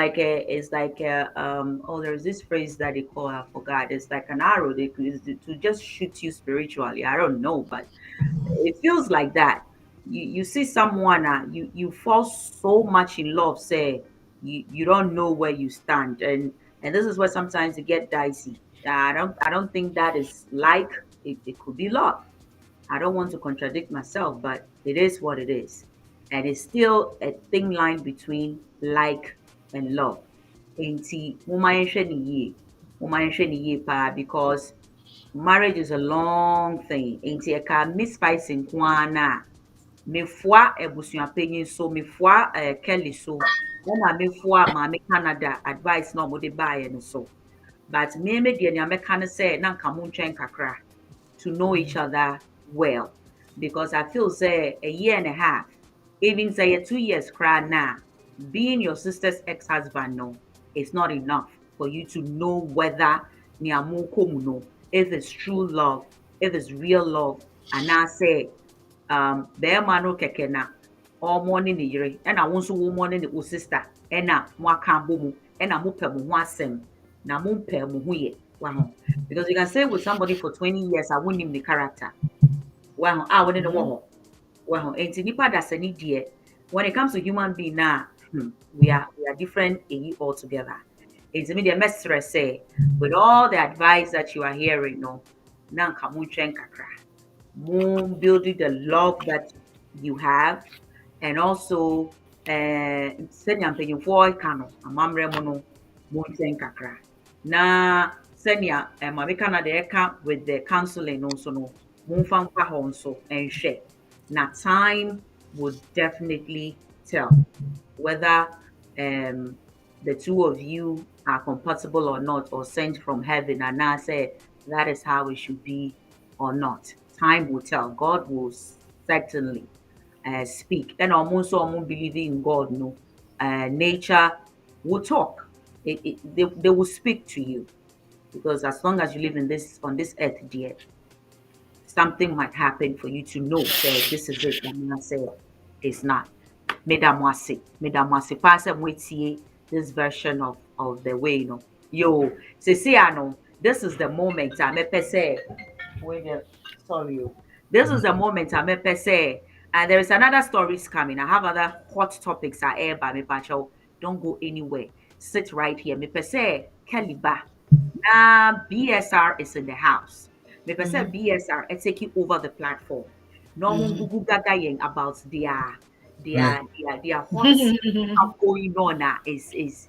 phrase that they call, I forgot. It's like an arrow. They could to just shoot you spiritually. I don't know, but it feels like that. You see someone, you fall so much in love, say you don't know where you stand, and this is where sometimes it get dicey. I don't think that is like it could be love. I don't want to contradict myself, but it is what it is. And it's still a thin line between like and love. Enti, moma yɛnhwɛ ne yie. Moma yɛnhwɛ ne yie paa, because marriage is a long thing. Enti, ɛka me spice nko ara na mefoa ebusuapanyin so mefoa Kelly so ɛna mefoa maame Canada advice na ɔmo de baeɛ no so. But me deɛ nea mɛka ne sɛ na nka mo ntwɛn kakra to know each other well, because I feel say a year and a half, even say 2 years cry now, being your sister's ex-husband, no, it's not enough for you to know whether no, if it's true love, if it's real love, and I say bɛrima no kɛkɛ na ɔmo ne ne yere ɛna wo nso wo mo ne wo sister ɛna mo aka abɔ mu ɛna mo pɛ mo ho asɛm na mo mpɛ mo ho yɛ wow, because you can stay with somebody for 20 years I won't name the character wow I wouldn't know wow and nipa that's an idiot when it comes to human being now we are different altogether. It's me the message say with all the advice that you are hearing no now come on kakra building the love that you have, and also senya mpanyinfoɔ ka no amammerɛ mu no monkyɛn kakra na senya maame Canada ɛka with the counseling no nso no momfa mfa hɔ nso ɛnhwɛ na time would definitely tell whether the two of you are compatible or not, or sent from heaven and now say that is how it should be or not. Time will tell. God will certainly speak. And almost believing in God, no, nature will talk. They will speak to you, because as long as you live in this on this earth, dear, something might happen for you to know that this is it. And I say it's not. Medamwase pass and wait this version of the way, you know. Yo, say no, this is the moment I say Wait there. Sorry. This is the moment I'm a say. And there is another stories coming. I have other hot topics I air by me, Pacho. Don't go anywhere. Sit right here. Me per se, Kelly ba. BSR is in the house. Me per se BSR is taking over the platform. No one Google gaga yen about Right. their hot stuff going on is Let's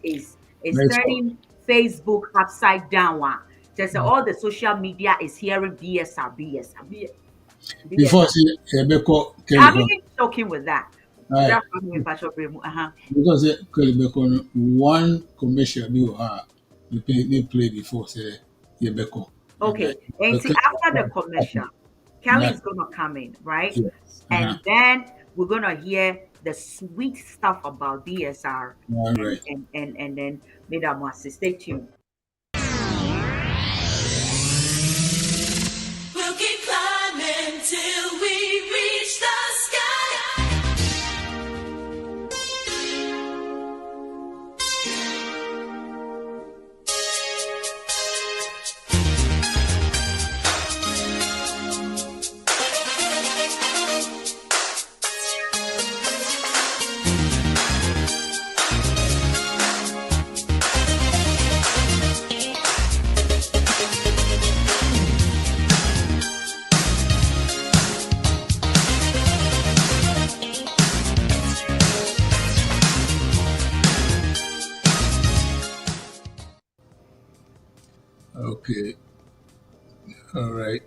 go. turning Facebook upside down. Just all the social media is hearing BSR, BSR, Before BSR. say Ebeko Kelly I'm Hon. even joking with that. Right. That's what me Pastor Bremu. Because Kelly Beko one commercial be they play before say Ebeko. Okay, and see after the commercial, Kelly is gonna come in, right? Yes. And then we're gonna hear the sweet stuff about BSR, All and right. then Madam Wasi, stay tuned. We'll keep climbing till we reach the sky. Okay. All right.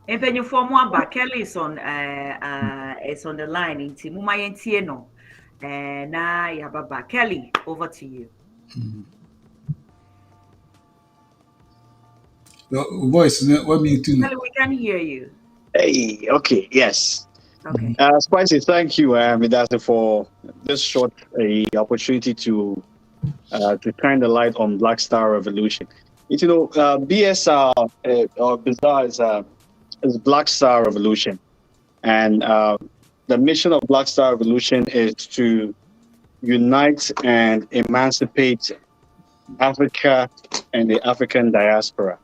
Mpanyinfoɔ mo aba Kelly is on the line nti muma yɛntie no na yababa Kelly, over to you. Your voice, what me too. Kelly, we can hear you. Hey, okay, yes. Okay. Spicy, thank you, Midasi, for this short opportunity to shine the light on Black Star Revolution. BSR or Bizarre is Black Star Revolution, and the mission of Black Star Revolution is to unite and emancipate Africa and the African diaspora.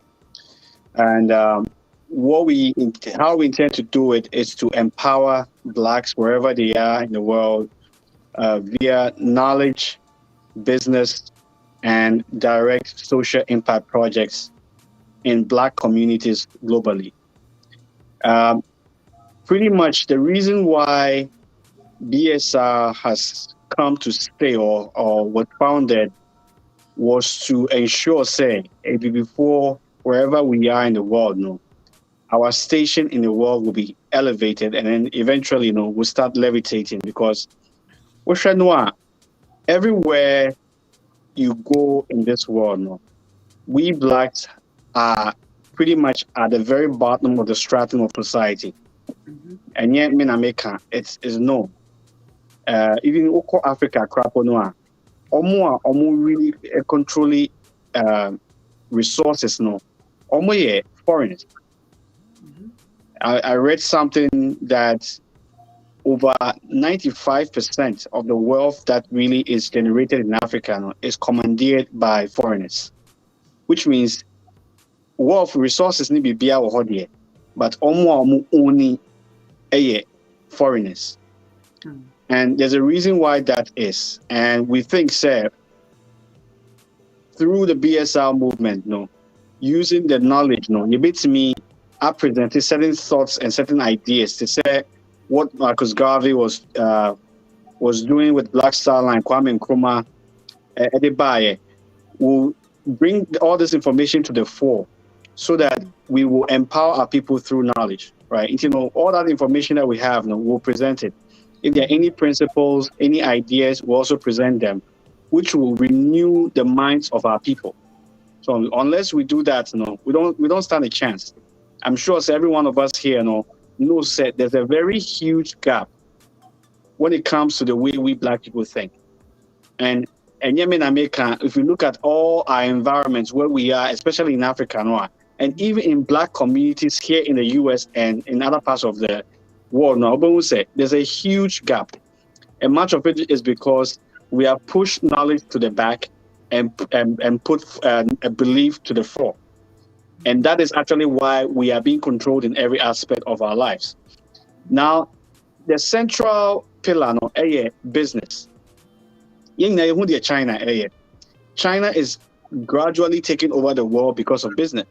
And how we intend to do it is to empower Blacks wherever they are in the world via knowledge, business, and direct social impact projects in Black communities globally. Pretty much the reason why BSR has come to stay or was founded was to ensure, say, before wherever we are in the world, our station in the world will be elevated, and then eventually, we'll start levitating, because everywhere you go in this world, we Blacks are pretty much at the very bottom of the stratum of society. And yet, Minameka, it's known. Even Oko Africa, Kraponoa, Omo really controlling resources, Omo foreigners. I read something that over 95% of the wealth that really is generated in Africa is commandeered by foreigners, which means wealth resources need to be here, but only foreigners. And there's a reason why that is. And we think, sir, through the BSR movement, using the knowledge, you bit to me, I presented certain thoughts and certain ideas to say what Marcus Garvey was doing with Black Star Line, Kwame Nkrumah, Adebayo, will bring all this information to the fore so that we will empower our people through knowledge, right? All that information that we have, we'll present it. If there are any principles, any ideas, we'll also present them, which will renew the minds of our people. So unless we do that, we don't stand a chance. I'm sure every one of us here knows that there's a very huge gap when it comes to the way we Black people think. And Yemen America, if you look at all our environments where we are, especially in Africa, and even in Black communities here in the US and in other parts of the world, there's a huge gap. And much of it is because we have pushed knowledge to the back and put a belief to the fore. And that is actually why we are being controlled in every aspect of our lives. Now, the central pillar no business. China China is gradually taking over the world because of business.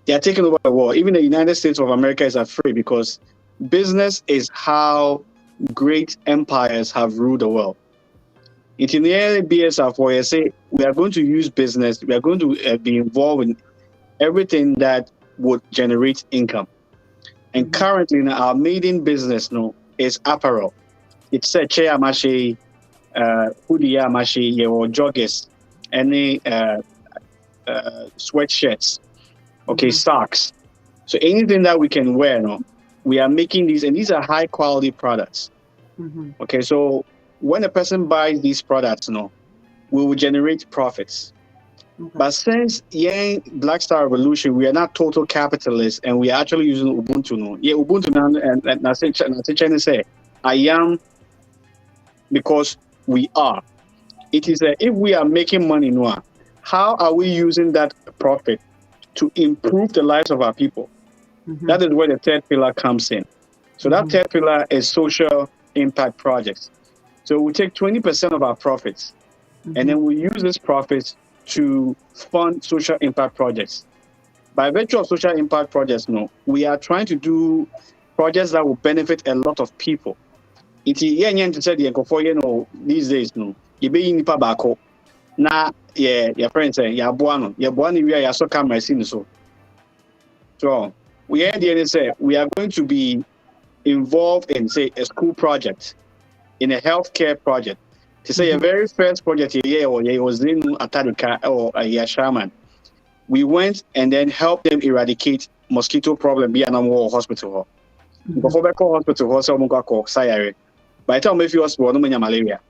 They are taking over the world. Even the United States of America is afraid because business is how great empires have ruled the world. In the BSF, where I say we are going to use business, we are going to be involved in everything that would generate income. And currently, our main business is apparel. It's a chair mache, hoodie mache, or joggers, any sweatshirts, okay, socks. So anything that we can wear, we are making these, and these are high quality products. Okay, so when a person buys these products, we will generate profits. But since Black Star Revolution, we are not total capitalists, and we are actually using Ubuntu. Ubuntu and I say, I am because we are. It is if we are making money, how are we using that profit to improve the lives of our people? That is where the third pillar comes in. So that third pillar is social impact projects. So we take 20% of our profits, and then we use this profits to fund social impact projects. By virtue of social impact projects, we are trying to do projects that will benefit a lot of people. These days, you be in Pabako. Na your friends say, "Ya buano, we are so camera so." So we we are going to be involved in, say, a school project, in a healthcare project. To say a very first project here, or was in Atadika or a shaman. We went and then helped them eradicate mosquito problem be an hospital. Before we call hospital, by the time if you hospital, no malaria.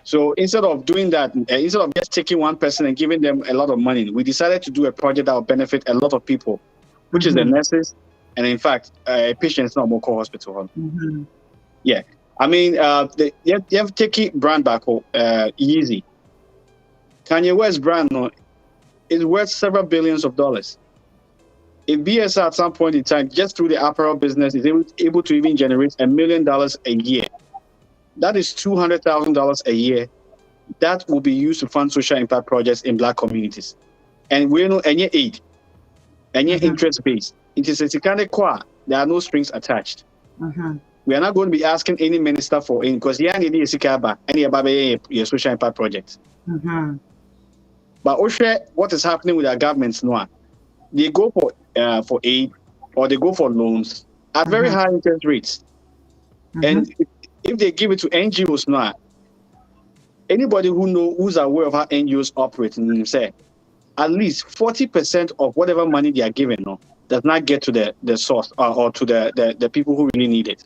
So instead of doing that, instead of just taking one person and giving them a lot of money, we decided to do a project that will benefit a lot of people, which is the nurses, and in fact, patients now more call hospital. Yeah. I mean, you have Tiki brand back home, easy. Kanye West brand is worth several billions of dollars. If BSR at some point in time, just through the apparel business, is able to even generate $1 million a year, that is $200,000 a year. That will be used to fund social impact projects in Black communities. And we know any aid, any interest based. It is a kind of there are no strings attached. We are not going to be asking any minister for it because need a sikaba any about your social impact project. But what is happening with our governments now? They go for aid or they go for loans at very high interest rates. And if they give it to NGOs now, anybody who's aware of how NGOs operate, say at least 40% of whatever money they are given does not get to the source or to the people who really need it.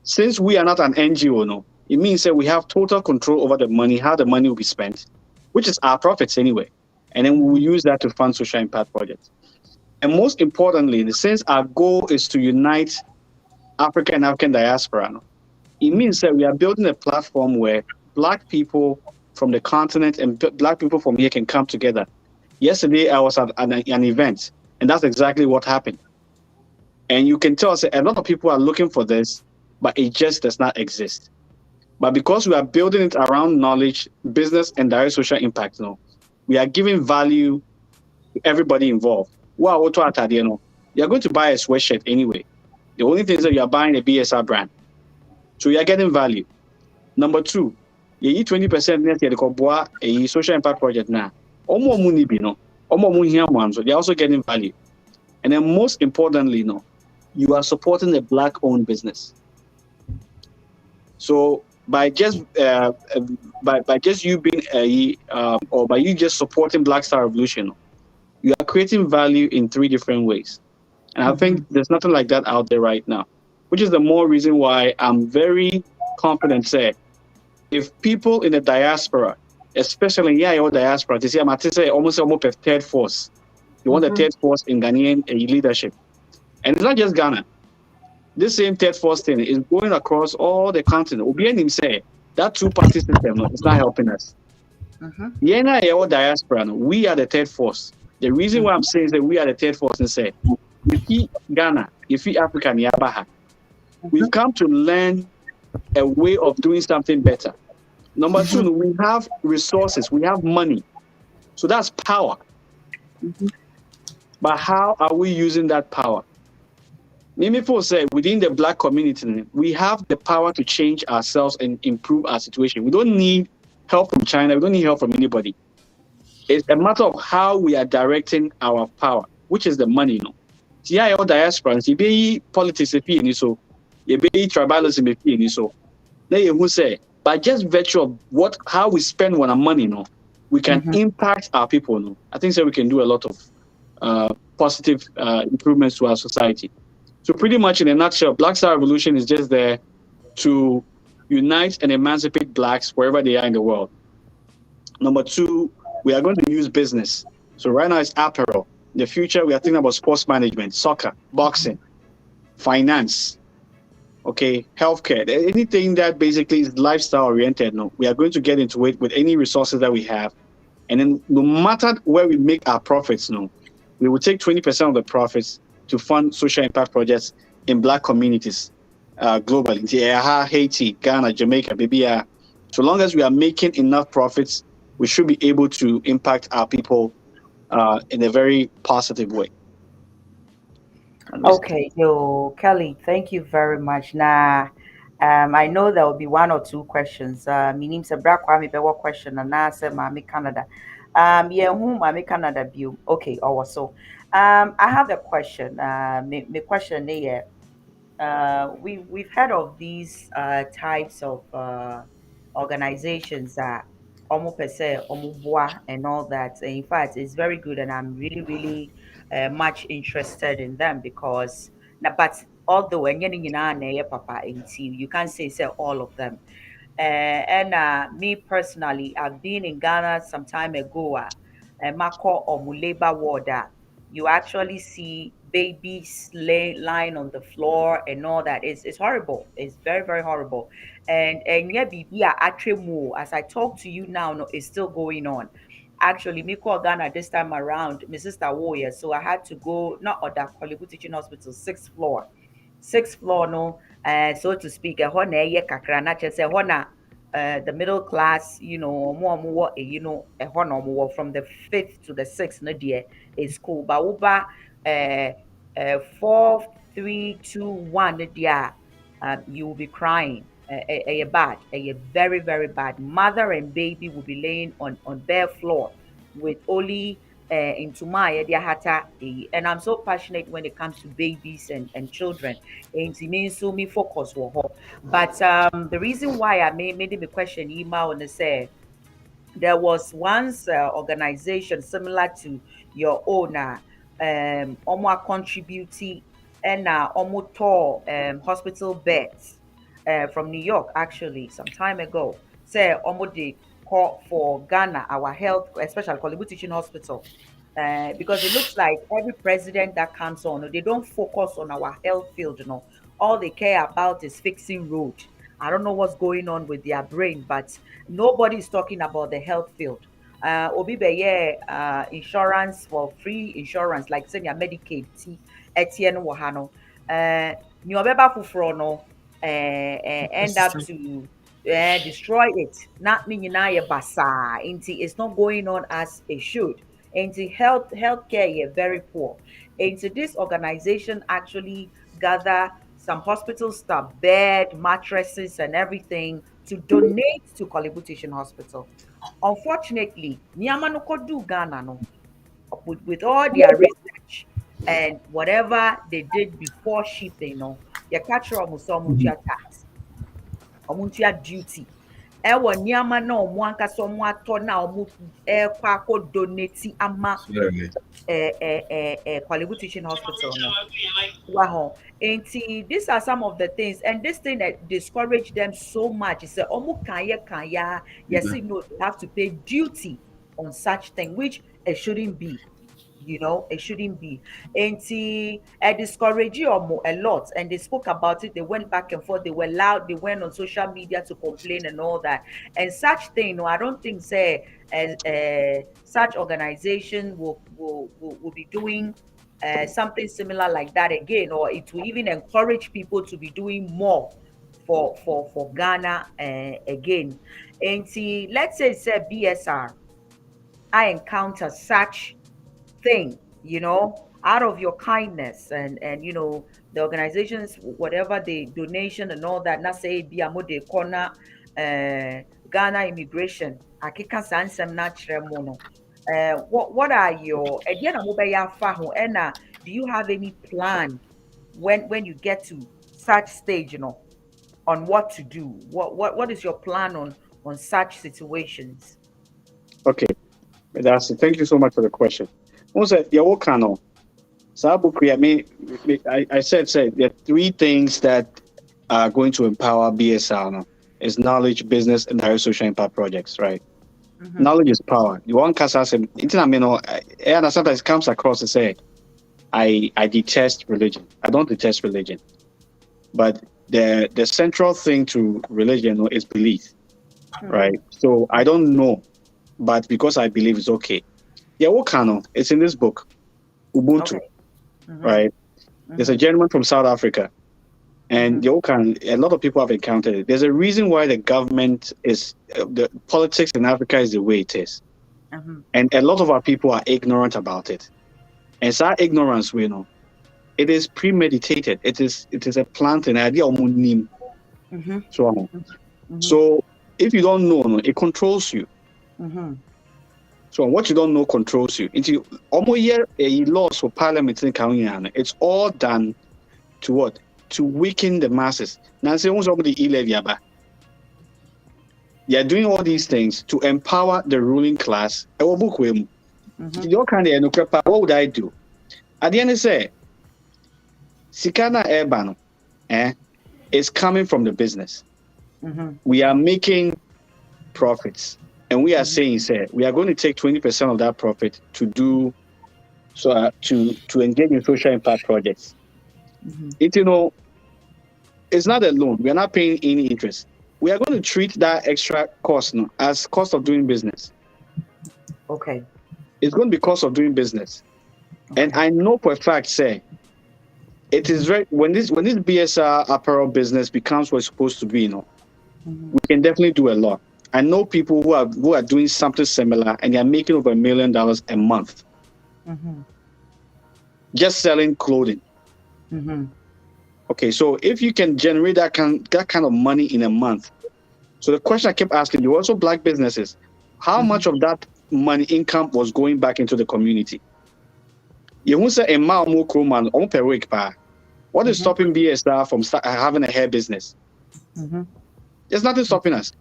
Since we are not an NGO, it means that we have total control over the money, how the money will be spent, which is our profits anyway. And then we will use that to fund social impact projects. And most importantly, since our goal is to unite African and African diaspora, it means that we are building a platform where Black people from the continent and Black people from here can come together. Yesterday, I was at an event, and that's exactly what happened. And you can tell us a lot of people are looking for this, but it just does not exist. But because we are building it around knowledge, business, and direct social impact, we are giving value to everybody involved. Wow, you're going to buy a sweatshirt anyway. The only thing is that you are buying a BSR brand. So you are getting value. Number two, you eat 20% net a social impact project now. They're also getting value. And then most importantly, you are supporting a Black-owned business. So by just you being or by you just supporting Black Star Revolution, you are creating value in 3 different ways. And I think there's nothing like that out there right now, which is the more reason why I'm very confident, say, if people in the diaspora, especially your diaspora, they say almost a third force. You want the third force in Ghanaian leadership. And it's not just Ghana. This same third force thing is going across all the continent. Obianim say, That two-party system no, is not helping us. Mm-hmm. Yeah, na yeah, diaspora no, we are the third force. The reason why I'm saying is that we are the third force is say if we Ghana, if we Africa, ni Abaha, we've come to learn a way of doing something better. Number two, no, we have resources, we have money. So that's power. But how are we using that power? Many people say within the black community, we have the power to change ourselves and improve our situation. We don't need help from China. We don't need help from anybody. It's a matter of how we are directing our power, which is the money. No, TI or diaspora, you be politics if you so, you be tribalism if you so. Then you who say, by just virtue of what how we spend our money, no, we can Mm-hmm. impact our people. No, I think so we can do a lot of positive improvements to our society. So pretty much in a nutshell, Black Star Revolution is just there to unite and emancipate blacks wherever they are in the world. Number two, we are going to use business. So right now it's apparel. In the future, we are thinking about sports management, soccer, boxing, finance, okay, healthcare, anything that basically is lifestyle oriented. No, we are going to get into it with any resources that we have. And then no matter where we make our profits, no, we will take 20% of the profits to fund social impact projects in black communities globally. Haiti, Ghana, Jamaica, maybe. So long as we are making enough profits, we should be able to impact our people in a very positive way. Okay, yo, Kelly, thank you very much. Nah, I know there will be one or two questions. Meaning se bra kwa me be what question and I say Mami Canada. Yeah, who Mami Canada view. Okay, also. I have a question. Me question here. We've heard of these types of organizations that almost per se omubwa and all that. In fact, it's very good, and I'm really really much interested in them because but although and papa in team, you can't say all of them. And me personally, I've been in Ghana some time ago. Mako or Muleba ward. You actually see babies lying on the floor and all that. It's horrible. It's very very horrible. And yeah, baby, actually, as I talk to you now, no, it's still going on. Actually, me call Ghana this time around, my sister warrior. So I had to go not on that Kolebu Teaching Hospital, sixth floor. Sixth floor, no, so to speak, a na ɛyɛ kakra na kyerɛ sɛ the middle class, from the fifth to the sixth, no dear, is cool. But over uh, 4, 3, 2, 1, no dear, you will be crying. Bad, very, very bad. Mother and baby will be laying on bare floor with only into my hata. And I'm so passionate when it comes to babies and children. And it means so me focus wo. But the reason why I made me question email and say there was once organization similar to your own almost contributing and almost hospital beds from New York actually some time ago. Say almost they call for Ghana, our health, especially Kolebu Teaching Hospital. Because it looks like every president that comes on, they don't focus on our health field, All they care about is fixing road. I don't know what's going on with their brain, but nobody is talking about the health field. Obi beye insurance for free insurance, like say your Medicaid, Etienne Wahano. Ni obeba fufuro no end up to destroy it. Not meaning na ye basa. It's not going on as it should. Into healthcare, you're very poor. Into this organization actually gather some hospital stuff, bed, mattresses, and everything to donate to Kolebu Teaching Hospital. Unfortunately, Nyama no do Ghana no with all their research and whatever they did before shipping, you catch almost tax, omuntia duty. Ɛwɔ nneɛma na ɔmo ankasa ɔmo atɔ na ɔmo ɛkɔ akɔ donate ama Kwalebu Teaching Hospital no. Wow. And see, these are some of the things, and this thing that discouraged them so much is that omu kanya yes, you know, they have to pay duty on such thing, which it shouldn't be. It shouldn't be. And see, I discourage you a lot, and they spoke about it. They went back and forth. They were loud. They went on social media to complain and all that. And such thing, no, I don't think say as such organization will be doing something similar like that again, or it will even encourage people to be doing more for Ghana again. And see, let's say BSR, I encounter such thing, out of your kindness and the organizations, whatever the donation and all that, not say be a mode corner Ghana immigration. Akika sansem na kyerɛ mo no. What are your idea na mobile fa ho, and do you have any plan when you get to such stage, on what to do? What is your plan on such situations? Okay, that's it. Thank you so much for the question. Also, your kind I said there are three things that are going to empower BSR. No? Is knowledge, business, and higher social impact projects, right? Knowledge is power. You want to say, and sometimes it comes across to say, I detest religion. I don't detest religion, but the central thing to religion is belief, right? So I don't know, but because I believe it's okay. It's in this book, Ubuntu, Okay. right? There's a gentleman from South Africa, and a lot of people have encountered it. There's a reason why the government is, the politics in Africa is the way it is. And a lot of our people are ignorant about it. And so our ignorance, it is premeditated. It is a plant and idea. So if you don't know, it controls you. So what you don't know controls you. Into almost year a laws for parliament in Kenya, it's all done to what? To weaken the masses. Now say somebody they are doing all these things to empower the ruling class. What would I do? At the end of say, Sikana Urban is coming from the business. We are making profits. And we are saying, we are going to take 20% of that profit to do to engage in social impact projects. It's not a loan. We are not paying any interest. We are going to treat that extra cost as cost of doing business. Okay. It's going to be cost of doing business. Okay. And I know for a fact, it is when this BSR apparel business becomes what it's supposed to be, we can definitely do a lot. I know people who are doing something similar and they're making over $1 million a month. Just selling clothing. Okay, so if you can generate that kind of money in a month, so the question I kept asking you, also black businesses, how much of that money income was going back into the community? You won't say per week. What is stopping BSR from having a hair business? There's nothing stopping us.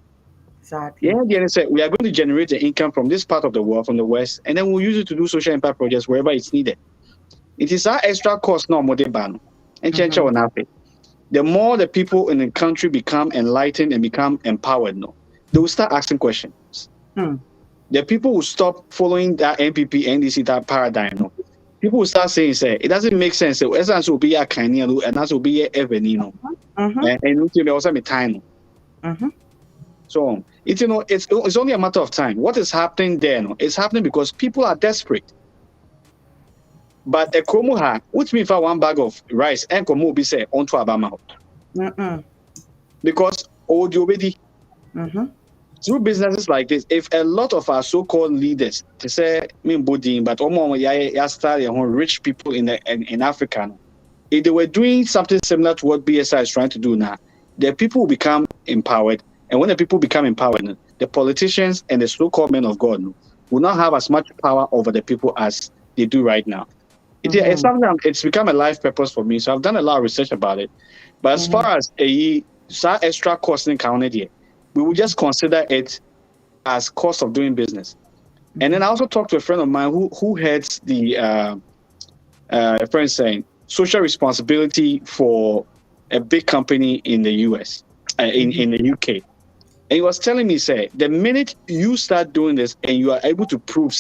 Exactly. Yeah, we are going to generate the income from this part of the world, from the West, and then we'll use it to do social impact projects wherever it's needed. It is our extra cost now, the more the people in the country become enlightened and become empowered, they will start asking questions. The people will stop following that MPP, NDC, that paradigm. People will start saying, it doesn't make sense. Essence will be a kind and that will be a evenino. And we also be time. So it's only a matter of time. What is happening there? It's happening because people are desperate. But a kromo which means for one bag of rice and komo be say onto Abama. Because through businesses like this, if a lot of our so-called leaders, to say but rich people in Africa, if they were doing something similar to what BSI is trying to do now, the people will become empowered. And when the people become empowered, the politicians and the so-called men of God will not have as much power over the people as they do right now. It's become a life purpose for me. So I've done a lot of research about it. But as far as a extra cost in Canada, we will just consider it as cost of doing business. And then I also talked to a friend of mine who heads the friend saying social responsibility for a big company in the US, in the UK. And he was telling me, the minute you start doing this and you are able to prove,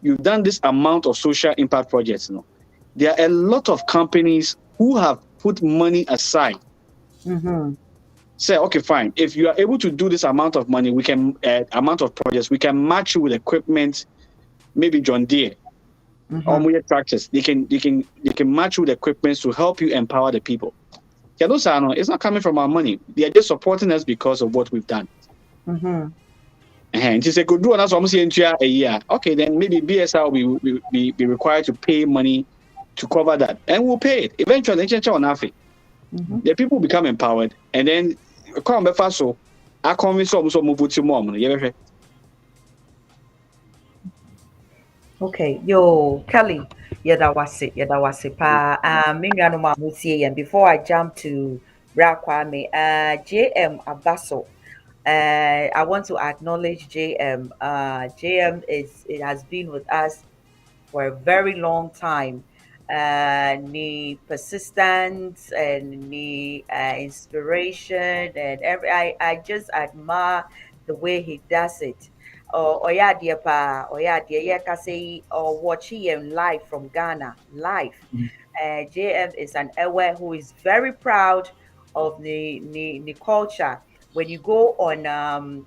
you've done this amount of social impact projects. There are a lot of companies who have put money aside. Say, okay, fine. If you are able to do this amount of money, we can amount of projects, we can match you with equipment, maybe John Deere or more tractors. They can match you with equipment to help you empower the people. It's not coming from our money. They are just supporting us because of what we've done. And she said, could do another almost a year. Okay, then maybe BSR will be required to pay money to cover that. And we'll pay it. Eventually, the people become empowered. And then, so I convince almost move to mom. Okay, yo, Kelly, yedawase pa. And before I jump to Brakwame, JM Abaso. I want to acknowledge JM. JM it has been with us for a very long time. The persistence and the inspiration and I just admire the way he does it. Oya dear pa, oya dear yeah kasi or watching him live from Ghana live. JM is an Ewe who is very proud of the culture. When you go on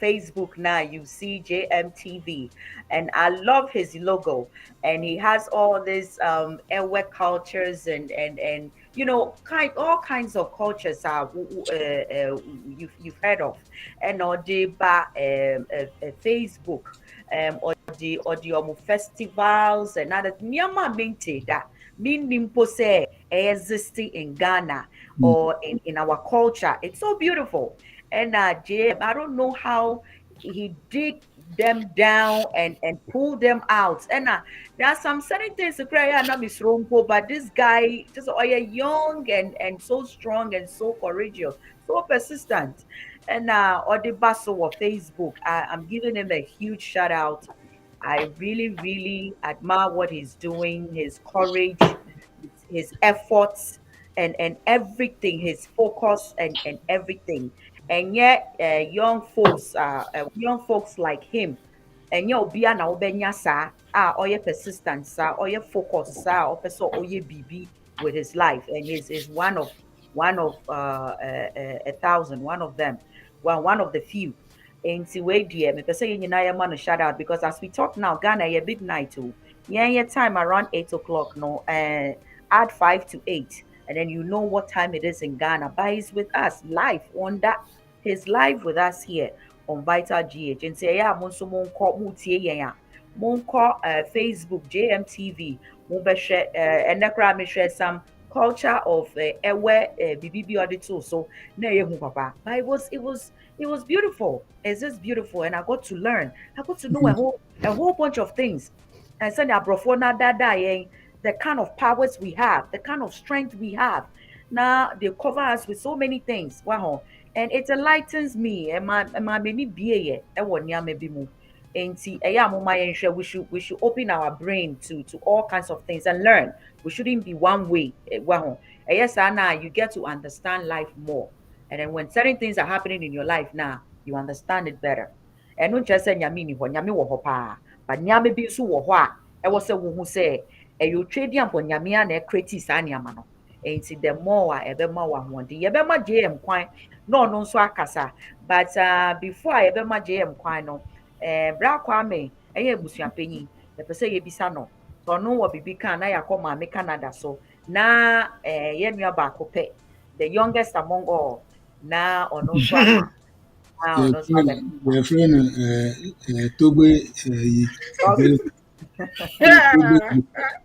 Facebook now, you see JMTV, and I love his logo. And he has all these Ewe cultures and all kinds of cultures you've heard of, and or the Facebook or the festivals and other nyama mente that meaning pose existing in Ghana or in our culture. It's so beautiful. And JM, I don't know how he dig them down and pull them out. And there are some certain things to cry not Miss Rompo, but this guy just young and so strong and so courageous, so persistent. And or the bustle of Facebook, I'm giving him a huge shout out. I really, really admire what he's doing, his courage, his efforts, and everything, his focus and everything. And yet, young folks like him, and obia na obenya sa oye persistent sa oye focus sa opeso oye BB with his life, and is one of a thousand, one of them, one of the few. And see where dear me say you man shout out, because as we talk now, Ghana a big night too. Yeah, time around 8 o'clock, no, add 5 to 8, and then you know what time it is in Ghana. But he's with us live on that. He's live with us here on Vital GH. And say, yeah, monso monko mutie yeah. Monko Facebook JMTV. Mubeshe and nekra me share some culture of ewe BBB auditor. So na yehu papa. But it was beautiful. It's just beautiful, and I got to learn. I got to know a whole bunch of things. And send abrofona dada the kind of powers we have, the kind of strength we have. Now they cover us with so many things. Wow. And it enlightens me. And my baby be maybe more. And see, we should open our brain to all kinds of things and learn. We shouldn't be one way. Wow. Yes, Anna, you get to understand life more. And then when certain things are happening in your life now, you understand it better. And not just say nyami wo pa, but nyame bi so wo ho a e wo se wo hu se e yo trade am nyame a na create saa nyama no. And see the more e be ma wa ho de ye be ma JM kwan no nso akasa, but before I be ma JM kwan no bra kwame e ye busuapanyi e pese ye bisa no so no wo bibi kan na yakoma me Canada so na ye nua ba ko pe the youngest among all na ono so aka Your friend Tobe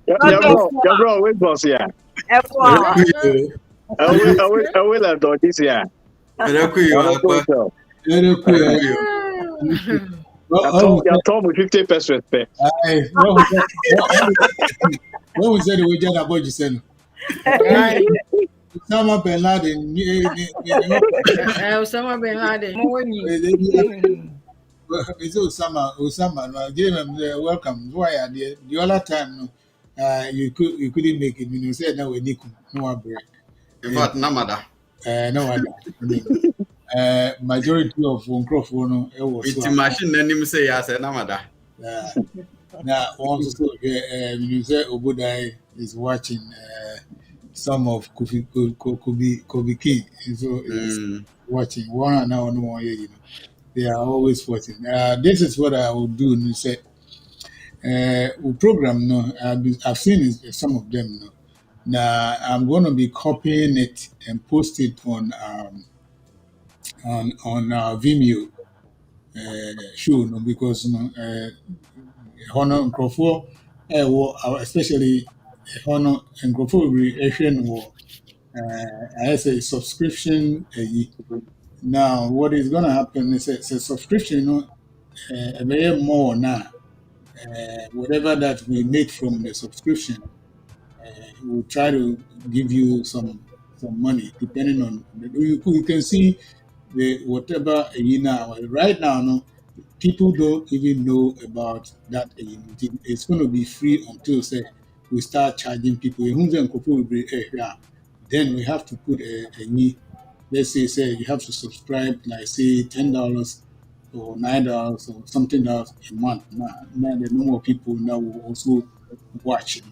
Your bro, wait, boss, yeah. I will adore this, yeah. You told me 50% respect. What was that we did about you said? Osama bin Laden. Osama bin Laden. It's Osama. No, give him welcome. Why are there? The other time, you couldn't make it. You said no, we need no break. In fact, Namada. No, I mean, majority of Uncroft, it was It's machine. Then him say, "I said Namada." Now, also, you say Obudai is watching some of Kobe King, so he's watching one now on one year, they are always watching. This is what I will do. You say, we program, no, I've seen some of them, no. Now, I'm going to be copying it and post it on Vimeo show, no, because Honor and Crawford, especially Honor and Crawford, or I say subscription. Now, what is going to happen is it's a subscription, more now. Whatever that we make from the subscription, we'll try to give you some money, depending on you can see the whatever now. Right now, no, people don't even know about that. It's going to be free until say we start charging people. Then we have to put a let's say you have to subscribe like say $10 or $9 or something else a month. Now the more people now will also watch.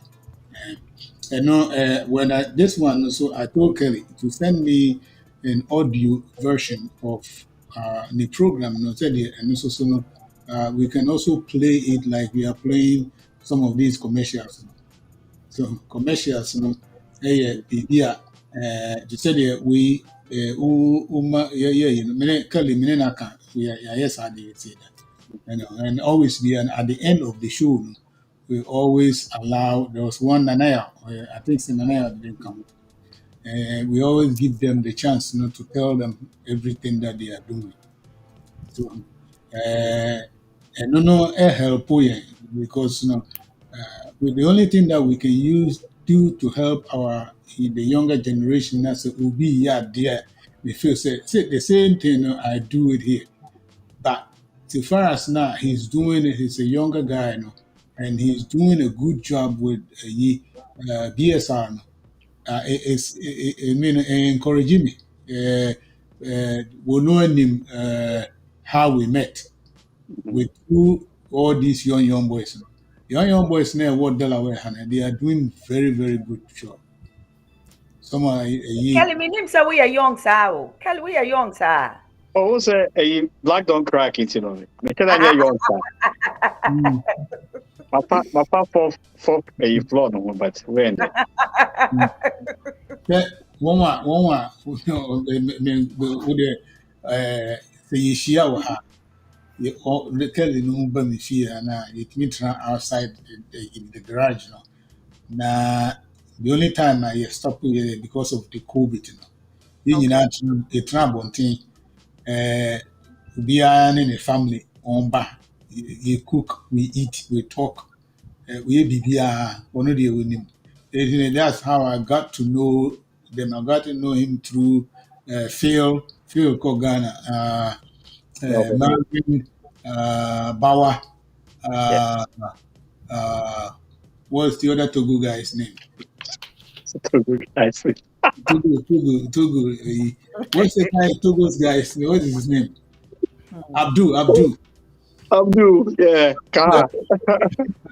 And, when this one, so I told Kelly to send me an audio version of the program. And also, we can also play it like we are playing some of these commercials. So commercials, yeah, to say that Kelly, yes, I did say that. And always be, and at the end of the show, we always allow, there was one Nanaya, I think Nanaya didn't come. We always give them the chance, to tell them everything that they are doing. So, and help because with the only thing that we can do to help the younger generation, that's will be there. They feel say the same thing, I do it here. But so far as now, he's doing it. He's a younger guy, and he's doing a good job with BSR. I mean, encouraging me. We know him how we met with all these young boys. Young boys now, what Delaware, and they are doing very, very good job. Some are Kelly, me name say we are young, sir. Kelly, we are young, sir. Oh, say a black don't crack it, Make it a young mm, My papa for a floor, no, but when mm. One, with the say the Kelly no ba me fie na yetimi tena outside in the garage no. Na the only time I stop here because of the COVID no. Yɛn nyinaa yɛtena abɔnten obiara ne ne family on ba. You cook, we eat, we talk, we bibia one of the winning. That's how I got to know them. I got to know him through Phil Kogana, Marvin Bauer, yeah, uh, what's the other Togo guy's name? I see. Togo. What's the guy, Togo's guy's name? What is his name? Abdul. Abdul, yeah, Yeah, Kaha,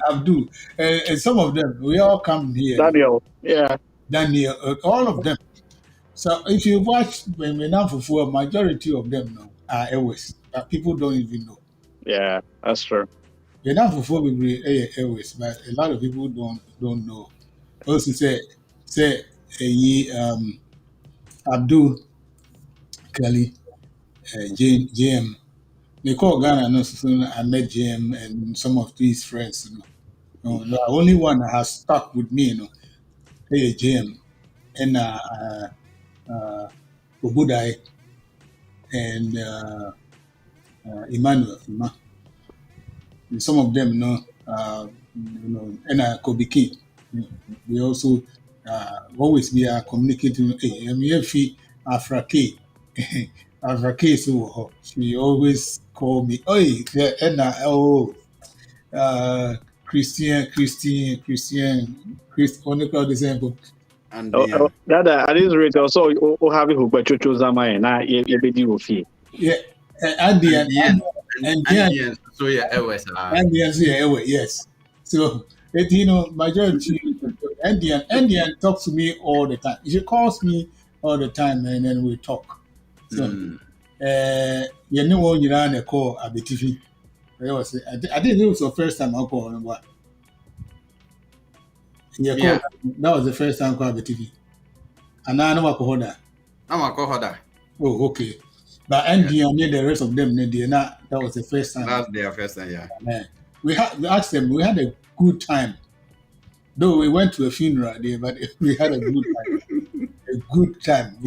Abdul. And some of them, we all come here. Daniel, yeah, Daniel, all of them. So if you watch Menam Fufu, majority of them know are Airways, but people don't even know. yeah, that's true. Menam Fufu will be Airways, but a lot of people don't know. Also say Abdul Kelly, JM. They call Ghana, no, so I met JM and some of these friends. The only one that has stuck with me, JM and Obudai and Emmanuel. And some of them, and Kobe King. We also always be communicating. Hey, I'm here for Afra K. Afra K, so she always call me. Oh, yeah, and Christian, only call the same. And yeah, That at this rate, also, have who but you choose a man, you be you fee. Yeah, and the and and the end, and and the the end. So yeah, it was and the answer, yeah, yes. So, majority, Indian talks to me all the time. She calls me all the time, and then we talk. So, you know, when you're on a call at the TV, I think it was the first time I called. Yeah, Yeah. that was the first time I called the TV. And now I know I call that. I'm a co-holder. Oh, okay. But Indian and the rest of them, that was the first time. That's their first time, yeah. We asked them, we had a good time. Though we went to a funeral there, but we had a good time. A good time. I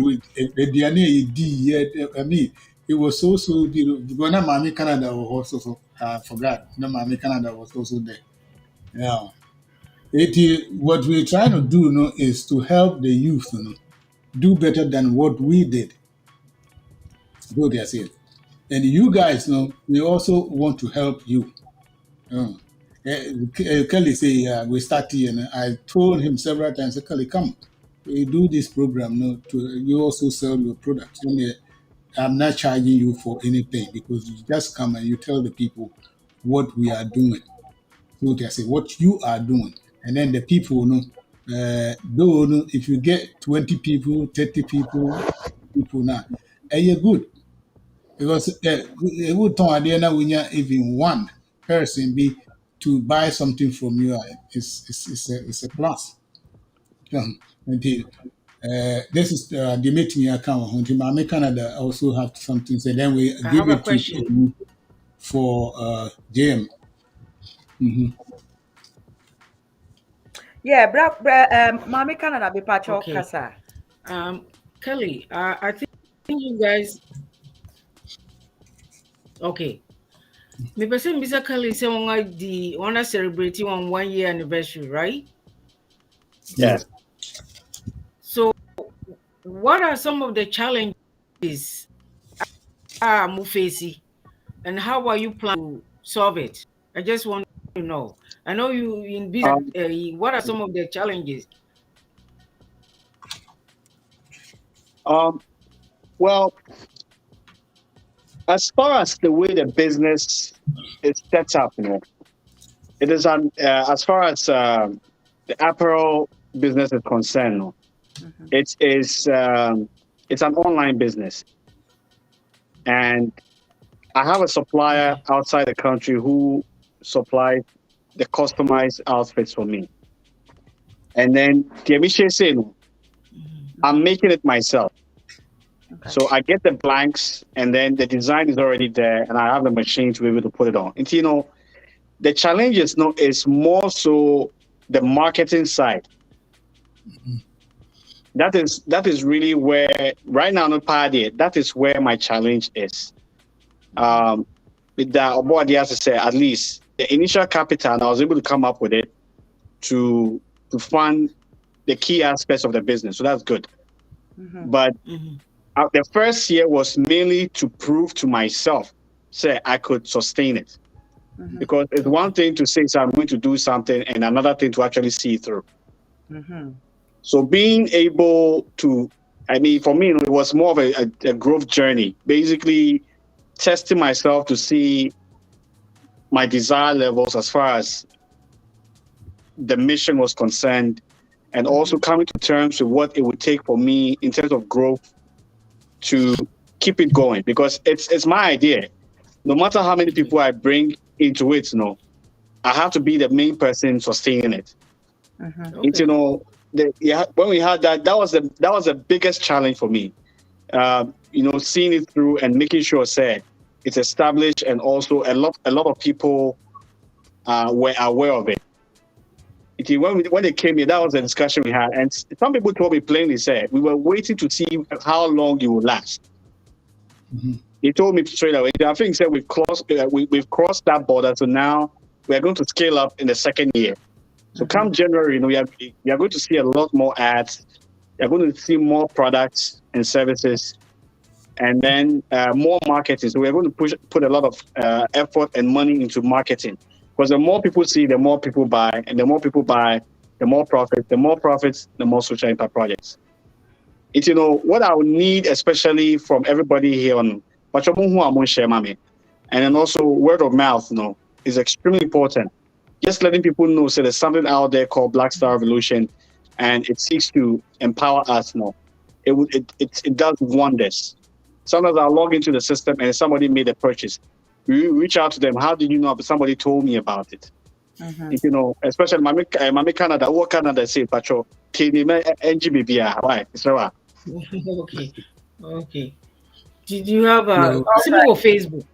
mean, it was so beautiful. Because now Mami Canada was also, I forgot. Now Mami Canada was also there. Yeah. What we're trying to do is to help the youth do better than what we did. Go there, say it. And you guys we also want to help you. Kelly say, we start here, and I told him several times, Kelly, come, we do this program you also sell your products. I'm not charging you for anything because you just come and you tell the people what we are doing. So they say what you are doing, and then the people though if you get 20 people, 30 people now, and you're good. Because every time we have even one person be to buy something from you, it's a plus. Until this is the meeting account. Until my Canada also have something. So then we I give have a it to question. for JM. Mm-hmm. Yeah, Mami Canada be pacho Okay. kasa. Kelly, I think you guys. Okay. Me person Mr. Kelly say wanna celebrate 1 year anniversary, right? Yes. So what are some of the challenges Mufesi, and how are you planning to solve it? I just want to know. I know you in business. What are some of the challenges? Well, as far as the way the business is set up, it is as far as the apparel business is concerned, it is it's an online business, and I have a supplier outside the country who supplies the customized outfits for me, and then Tiamishe said, I'm making it myself. Okay. So I get the blanks, and then the design is already there, and I have the machine to be able to put it on. And the challenge is more so the marketing side. That is really where right now no party. That is where my challenge is. With that, what has to say, at least the initial capital, and I was able to come up with it to fund the key aspects of the business. So that's good. But the first year was mainly to prove to myself, say I could sustain it. Because it's one thing to say, so I'm going to do something, and another thing to actually see it through. So being able to, for me, it was more of a growth journey, basically testing myself to see my desire levels as far as the mission was concerned, and also coming to terms with what it would take for me in terms of growth to keep it going, because it's my idea. No matter how many people I bring into it, I have to be the main person sustaining it. Okay. When we had that was the biggest challenge for me. Seeing it through and making sure it's established, and also a lot of people were aware of it. When they came here, that was a discussion we had, and some people told me plainly, we were waiting to see how long you will last. He told me straight away. I think we've crossed that border, so now we are going to scale up in the second year. So come January, we are going to see a lot more ads. You're going to see more products and services, and then more marketing. So we're going to put a lot of effort and money into marketing, because the more people see, the more people buy, and the more people buy, the more profits. The more profits, the more social impact projects. It's what I would need, especially from everybody here on, and then also word of mouth, is extremely important. just letting people know, so there's something out there called Black Star Revolution, and it seeks to empower us now. It does wonders. Sometimes I log into the system and somebody made a purchase. We reach out to them. How did you know? Somebody told me about it. You know, especially my Canada, what Canada say, Patrol, NGBBR, why? So, Okay. Okay. Did you have a No. similar Facebook?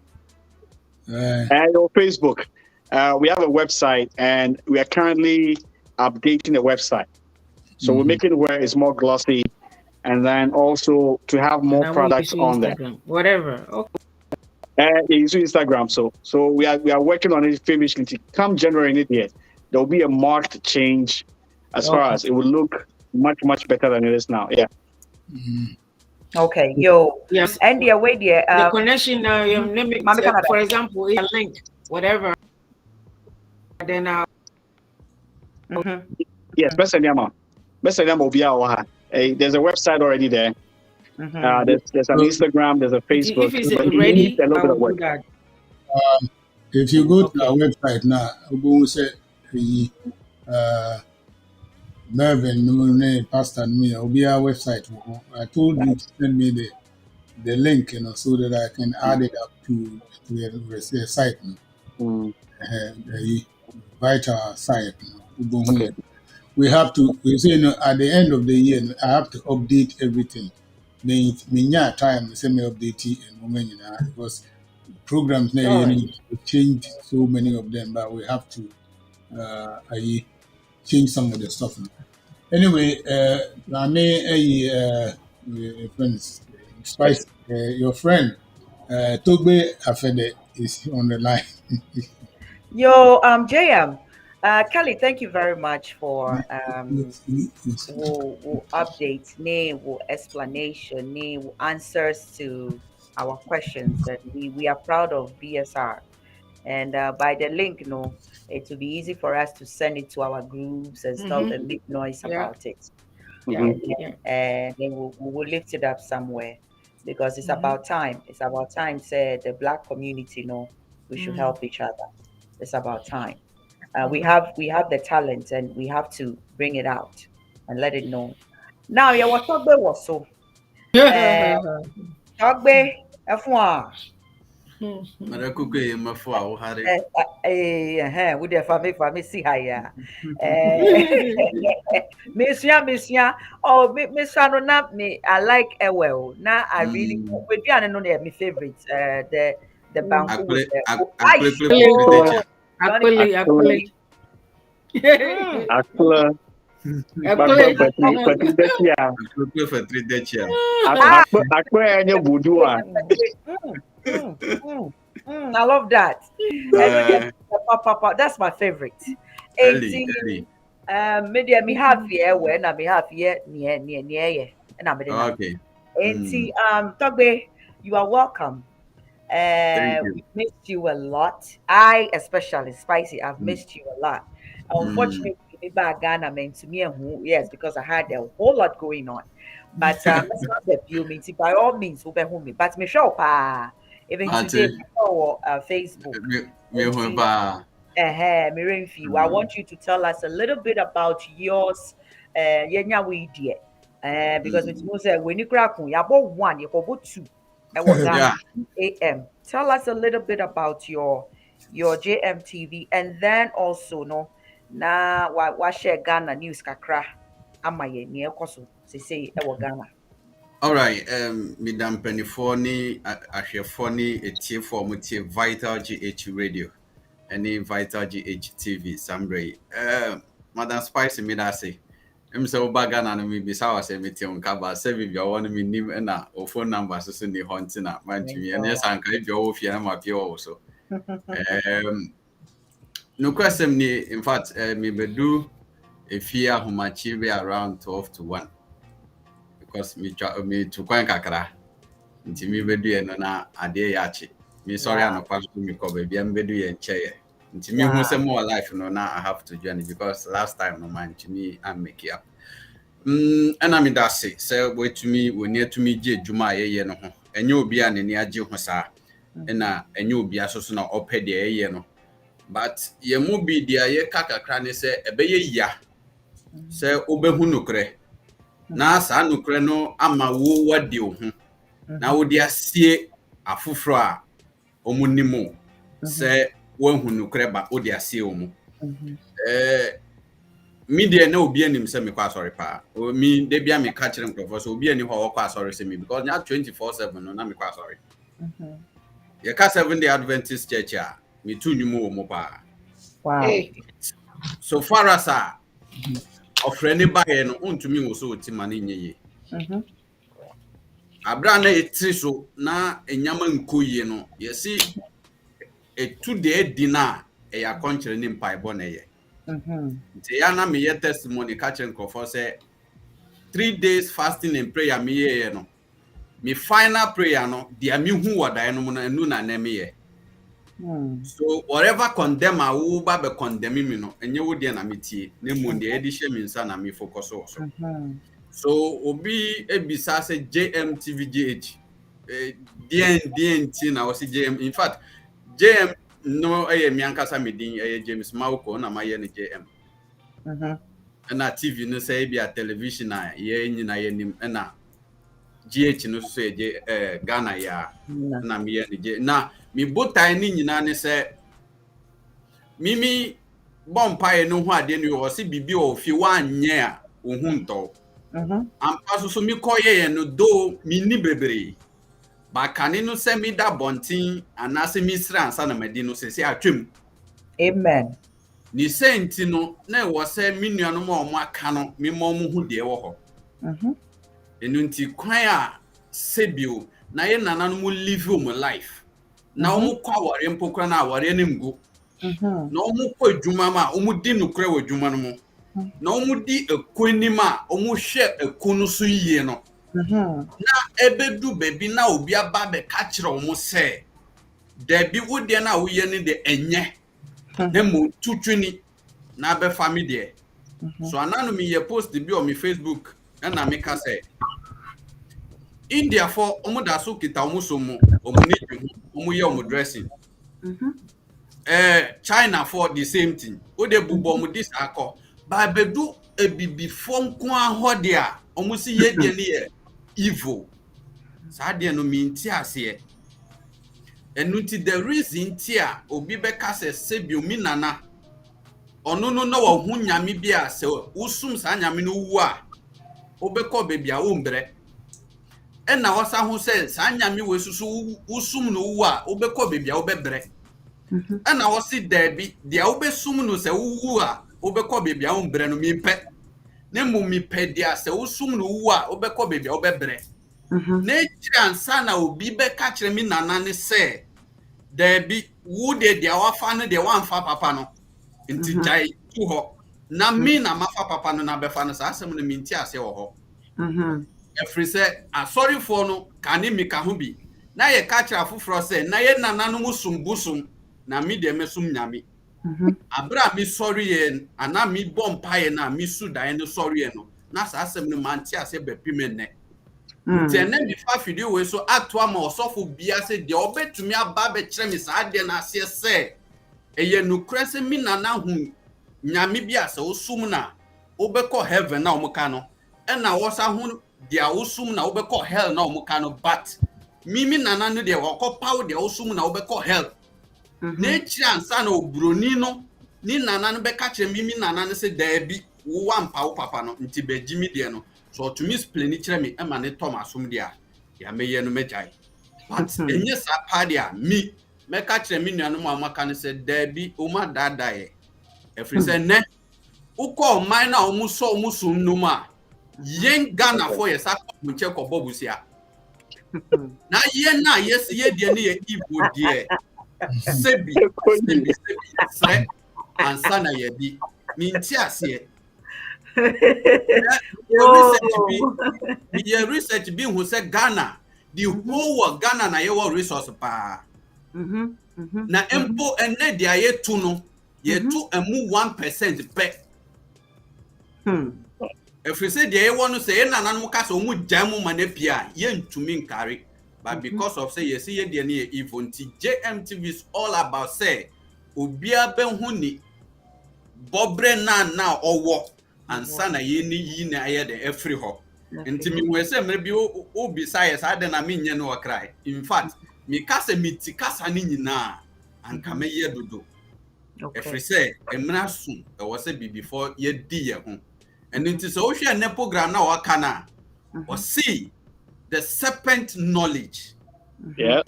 and on Facebook, we have a website, and we are currently updating the website. So we're making it where it's more glossy, and then also to have more And I will products use on there. Instagram. Whatever. Okay. It's Instagram. So we are working on it famously. Come January next year, there will be a marked change as far Okay. as it will look much better than it is now. Yeah. Okay, yo. Yes. And the way there, The connection now, Mama Canada. for example, a link, whatever. Then Yes, there's a website already there. There's an Instagram, there's a Facebook. if it's But it ready, needs a little I bit of will do work. that. If you go Okay. to our website now, we say Mervyn, Pastor, me, will be our website. I told you to send me the link, so that I can add it up to the site, the vital site. Okay. We have to. We say, at the end of the year, I have to update everything. Me time, send me update it and moment, because programs now All right. change so many of them, but we have to change some of the stuff. Anyway, I may friends, Spice, your friend Togbe Afede is on the line. Yo, JM, Kelly, thank you very much for wo updates, wo explanation, wo answers to our questions. And we are proud of BSR. And by the link, it will be easy for us to send it to our groups and stuff and make noise Yeah. about it. Yeah. And then we'll lift it up somewhere, because it's about time. It's about time, said the Black community, we should help each other. It's about time. We have the talent, and we have to bring it out and let it know. Now, yeah, what Togbe was so. Togbe, F1. Marakuku mafo a wo hare. We the family see her. Misia. Oh, Miss no me. I like well. Now I really we do know my favorite. The banku with the ice. Actually. Akla, Akule for 3 dechia. Akla, and your boudoir. I love that. That's my favorite. Early. Maybe me have here when I me have here near and I'm Okay. Togbe, you are welcome. Thank you. We missed you a lot. I especially Spicy. I've missed you a lot. Unfortunately, me back Ghana meant to me yes, because I had a whole lot going on. But it's not the view means by all means over home. But me show even today Facebook. Me ho ba. Mirenfi, I want you to tell us a little bit about yours. Yenya we dear. Because it's most when you crack on, you bought one, you bought two. Yeah. AM. Tell us a little bit about your JMTV, and then also na wa share Ghana news kakra amaye ne ekoso say Ghana. All right. Midam penifoni ahwefoni etiefo mutie Vital GH Radio. Any Vital GH TV Sambre. Madam Spice me da say. Say oba Ghana no me bisa wa say metie onka ba say bi bia won me nim na o phone number so ni hontina mantumi ene sanka bi o fie na ma pie o so. No question ni, in fact, me bedu a fear humachi be around 12 to 1 because me to kwan kakra nti me bedu eno na ade yachi me sorry Wow. anopa me ko be am bedu ye nche nti me hu say more life no na I have to join it because last time no man to me am make it up and I mean that say wait to me we near to me je juma ye no ho enye obi a ne ne age ho sa na enye obi aso so na opede ye no but ye mu bi dia ye kakakra ne se ebeye ya se obehu nokre na sa nokre no ama wo wadi ho na wo dia sie afoforo a omunimo se wo hu nokre ba wo dia sie omu mi de na obi anim se me kwa sorry pa o mi de bia me ka kire nkrofo so obi ani ho wo kwa sorry se me because na 24/7 no na me kwa sorry ye ka 7 day Adventist church a me tu nyumu wo mo pa Wow. so far as a ofrene ba ye no untumi wo so otima na nyeye abra na etri so na enyama nkoyie no ye si etu de edina e ya konchire ni mpa ebo na ye nti ya na me ye testimony ka kire nkrofo se 3 days fasting and prayer me ye no me final prayer no dia me hu wodae no na enu na na me ye so whatever condemn a wo ba be condemn me no enye wo de na metie na mu de edi hye me nsa na me focus so so obi ebisa se JMTVGH DNT na wo se JM in fact JM no mi ankasa medin James Mauko na maye ne JM na TV no say bia television na ye nyina ye nim na GH no so ye Ghana ya na me ye ne na mi botai ni nyina ne se mimi bompae no ho ade no wo se bibi o fi wa anye a ohun nto ampa so mi koye no do mi ni bebre ba kane no se mi da bontin anase mi sra ansa na madi no se atwem Amen. ni senti no na wo se mi nuano ma o aka no mi mo mu hu de wo ho enu nti kwan a sebio na ye nana no mu live o life na o mu kwa wore mpokra na wore ne mgo na o mu kwa adwuma ma o mu di nokra wa adwuma no mu na o mu di ekonima o mu hwe ekunu so yie no na ebedu bebi na obi aba be ka kire o mu se da bi wo de na wo ye ne de enye na mo tutwini na be family de so ananu mi ye post bi on mi Facebook na me ka say India for omo da so kita omo so mo omo ni ju omo ye omo dressing China for the same thing o de bubo omo dis akọ ba bedu ebibi fo nko ahode a omo si ye de ne ye evil sa de no mi nti ase enuti the reason ti a obi be ka se bi omi nana ono no na wa hu nyame bi a se usum sa nyame no wu a obekọ bebi a o mbre na wasa hu se sa nyame we susu usum no wu a obekọ bebi a obebre na wasi debi dia obesum no se wu a obekọ bebi a o mbre no mi pe na mu mi pe dia se usum no wu a obekọ bebi a obebre na ejiri ansa na obi be ka kire mi nana ne se debi wu de dia wafa no de wanfa papa no nti jai tu ho na mi na mafa papa no na befa no sa asem no mi nti ase wo ho efri se sorry for no kane mi ka ho bi na ye ka kire afoforo se na ye nana no musumbusum na mi de mesum nyame abra mi sorry ye ana mi bompa ye na mi su dan no sorry ye no na sa asem no man ti ase be pimene nti na mi fa video we so ato ama osofo bia se de obetumi aba be kire mi sa de na ase se eye nukre se mi nana hu nyame bia se osum na obekọ heaven na omuka no na wosa hu dia osum na obekọ hell na omuka no but mimi nana no de wokọ paw de osum na obekọ hell na echiri ansa na obroni no ni nana no beka kire mimi nana no se daabi wo wampa wo papa no nti be jimi de no so to me explain kire me e ma ne Thomasum de a ya meye no mejai but enye sa pa de a mi meka kire mi nuanu mu amaka ne se daabi o ma dadae efri se ne ukọ man na omuso nnum a yen Ghana for yesa mu che ko bobusia na yen na yes ye de ne ye ibo de sebi sre ansa na ye bi mi nti ase research bi hu se Ghana the whole world Ghana na ye wo resource pa na empo enne dia ye tu no ye tu emu 1% pe efri se dia ye wonu se ye nananom ka se omu jam ma na pia ye ntumi nkare but because of say ye see ye dia ne evil nti JMTV is all about say obia behu ni bobre na owo ansa na ye ni yi na aye de afri ho nti mi hu ese mre bi obi science ade na me nye no okrai in fact mi kasa miti kasa ni nyina anka me ye dodo efri se emra su e wo se bi before ye di ye ho and nti so wo hwe ne program na waka na o see the serpent knowledge Yeah.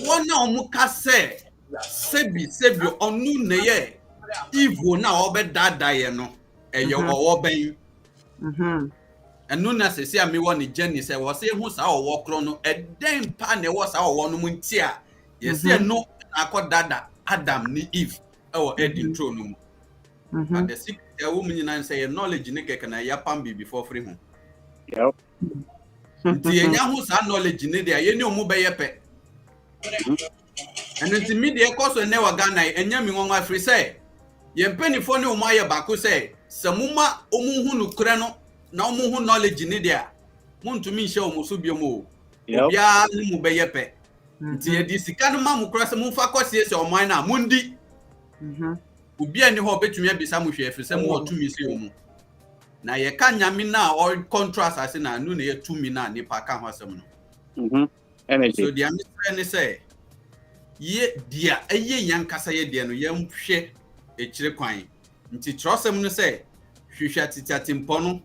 one na omuka sebi onu ne ye evil na obedada ye no eye owo ben enu na sesi a me woni journey say wo se hu sa owo kro no eden pa na wo sa owo no munti a ye se no akodada Adam ni Eve ewo Eden throne no but the secret e wo nyina say knowledge ne keke na ya pam bi before free hu Yep. nti enya hu sa knowledge ne dia ye ni omu be ye pe enu nti me de koso ne wa Ghana enya mi nwanwa free say ye mpanifo ne omu aye bako say samuma omu hu no kure no na omu hu knowledge ne dia muntumi nhye omu so biomo obia ne mu be ye pe nti ye di sika no ma mu kura se mu fa kwase se oman na mundi obia ni ho betumi abisa mu hwe afiri se mu otumi se omu na ye ka nyame na all contrast ase na nu na ye tumi na ni pa ka ho asem no Energy. so dia mi ne say ye dia eye yankasa ye dia no ye nhwe echire kwan nti trosem no say hwehwa titiatimpo no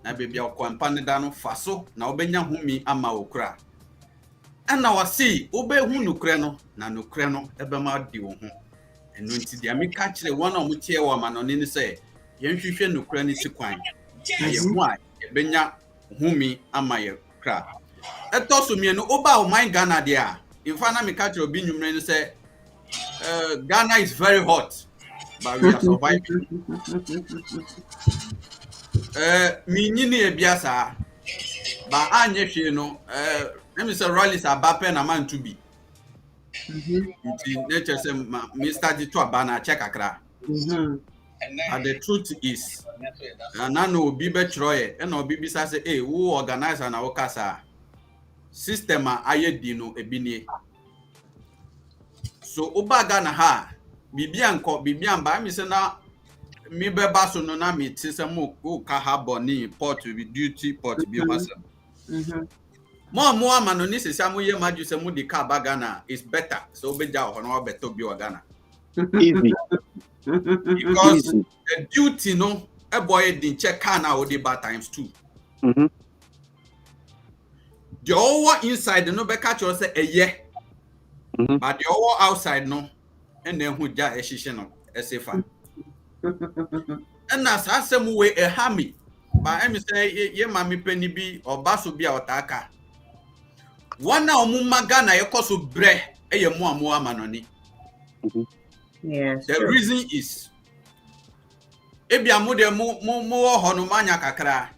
na bebia okwampa ne da no faso na obenya humi ama okura ana wasi obehu nukure no na nukure no ebema di wo ho enu nti dia mi ka kire wona omutie wo ma no ni say ye nhwehwe nukure ni tikwan na ye hu a ebenya humi ama ye kra etoso mienu oba o man Ghana dia infa na mi ka kire obi nwumre ni say Ghana is very hot but we are surviving mi nyini ebiasa ba anye hwe no let me say rallies abape na man to be nti nature say me start to abana check akra and the truth is na no obi be troye na obi bisa say who organizer na wokasa system aye di no ebinie so obaga na ha bibia nko bibia mba mi say na mi be baso no na mi ti say mo ka ha boni port bi duty port bi hasa mo amano ni sesi amoye maju se mu di ka bagana is better so obeja ho no obeto bi Ghana Easy. because the duty no a boy din check car na odi ba times 2 the over inside no be catch you say eye but the over outside no and then hu ja ehihye no esefa and as asem we e hami ba em say ye mami pani bi obaso bi a otaka wana omuma Ghana yekoso bre eye mu amu amanoni Yes. the reason is ebi amude mu ho no manya kakra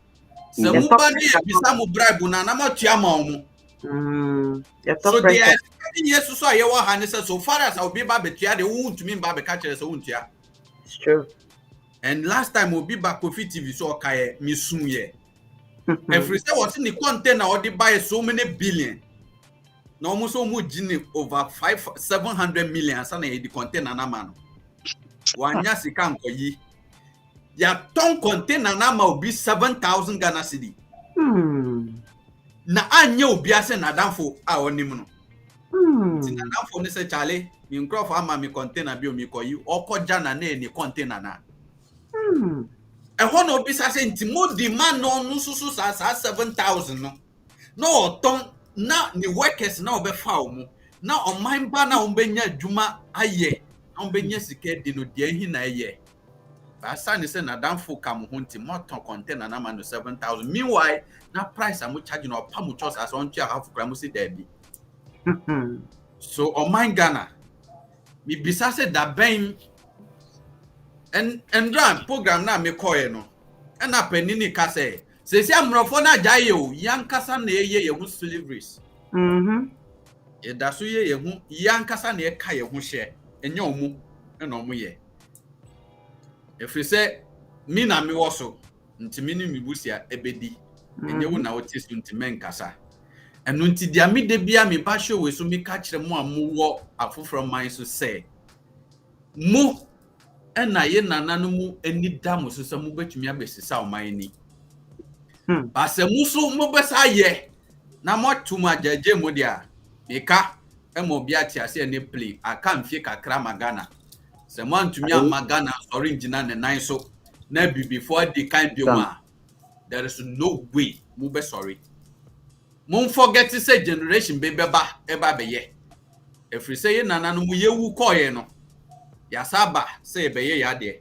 se mu ba ne bisa mu bribe na matua ma omu so they are expecting Jesus so aye wa ha ne so far as obi ba betua de wuntumi ba be ka kire so wuntua It's true. and last time obi ba Kofi TV so okaye misun ye every say what in the container or the buy so many billion na almost gini over 700 million sana the container na man wanya sika nkoyi ya ton container na ma obi 7,000 Ghana cedi na anya obi ase na danfo a onim no na danfo ne se chale mi nkrofo ama mi container bi o mi koyi okoja na ni container na ehon obi sa se ntimo di man no nususu sa 7,000 no no ton na ni workers na obefa omu na oman ba na ombenya adwuma aye na ombenya sika di no de ahi na aye ba sa ni se na danfo kam ho nti moton container na man no 7,000 meanwhile na price amu charge no pamu chos as on tia half gram si there bi so oman Ghana mi bisa se da ben and run program na me koye no na panini ka se si amrofo na jaye o yankasa na eye ye hu slaveries e da so ye hu yankasa na e ka ye hu hye enye omu na omu ye efri se mi na mi woso ntimi ni mi busia ebedi enye wo na wotis ntimen kasa enu nti dia mi de bia mi ba show we so mi ka kire mu amu wo afoforo man so se Mo na ye nananu mu eni da mo so se mo betumi abesisa o man ni. Ba se mo so mo besa ye na mo tuma jaje mo dia. Eka mo bia ti ase ne play aka mfie kakra magana. Se mo antumi amagana sorry ngina ne nan so na bi before the kind bi mu there is no way mo be sorry. Mo forget to say generation be eba be ye. Efri say ye nananu mu ye wu koye no. Ya saba say be ye ya de.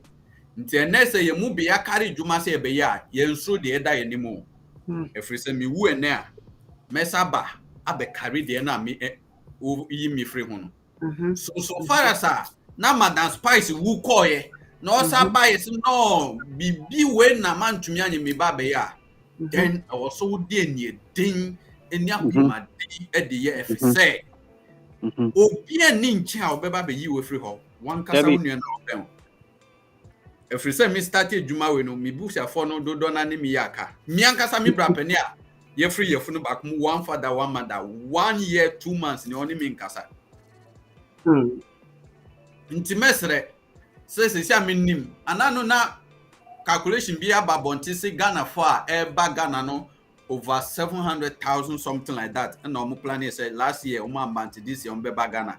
Nti ene say ye mu be ya carry dwuma say be ya ye nso de eda ye nimu. Efri say mi wu ene a mesaba abe carry de na mi yi mi free ho no. So far as na Madam Spice wu koye na osaba yes no bibi we na mantumi anye me ba be ya. Then I was so de eni din eni akuma di e de ye efri say obi ani nche a obeba be yi we free ho. One kasa unu na open. Efri say me start adwuma we no me busa for no dodo na ne me yaka. Me ankasa me brapani a ye free ye funu back mu one father one mother 1 year 2 months ni oni me nkasa. Nti mesre se amenim anano na calculation bi ababonti se Ghana for eba Ghana no over 700,000 something like that. And no plan say last year amount this year be Ghana.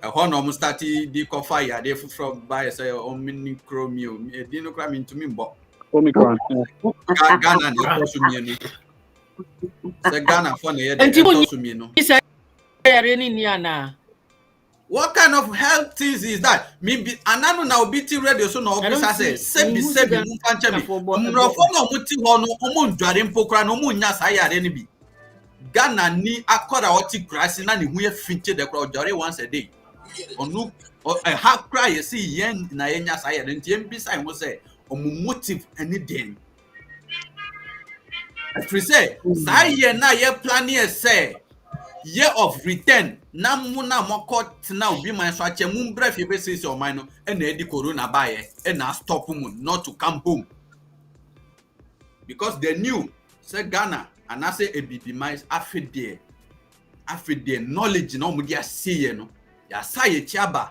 Ho no start di cover ya dey from buy say mini chromium e di no kra me ntumi mbo Omicron. Ghana dey tosu mi ni say Ghana for na ye dey tosu mi no. What kind of health things is that? Me be anano na obiti radio so na officer say sebi mu fanche me. Mrofo no muti ho no omo ndware mpokra no omo nya sa yare ni bi. Ghana ni akoda oti krasi na ne hu ye finche de kra odware once a day. Onu ha cry you see yen na yenya sa yare nti embisa ho say omo motive any den. Free say sa ye na ye plan ye say year of return na muna mokot na obi man so ache mu mbra fi be say o man no e na edi corona baye e na stop mu not to come home because they knew say Ghana and I say ebibi man afide knowledge na omudi aseye no ya saye chiaba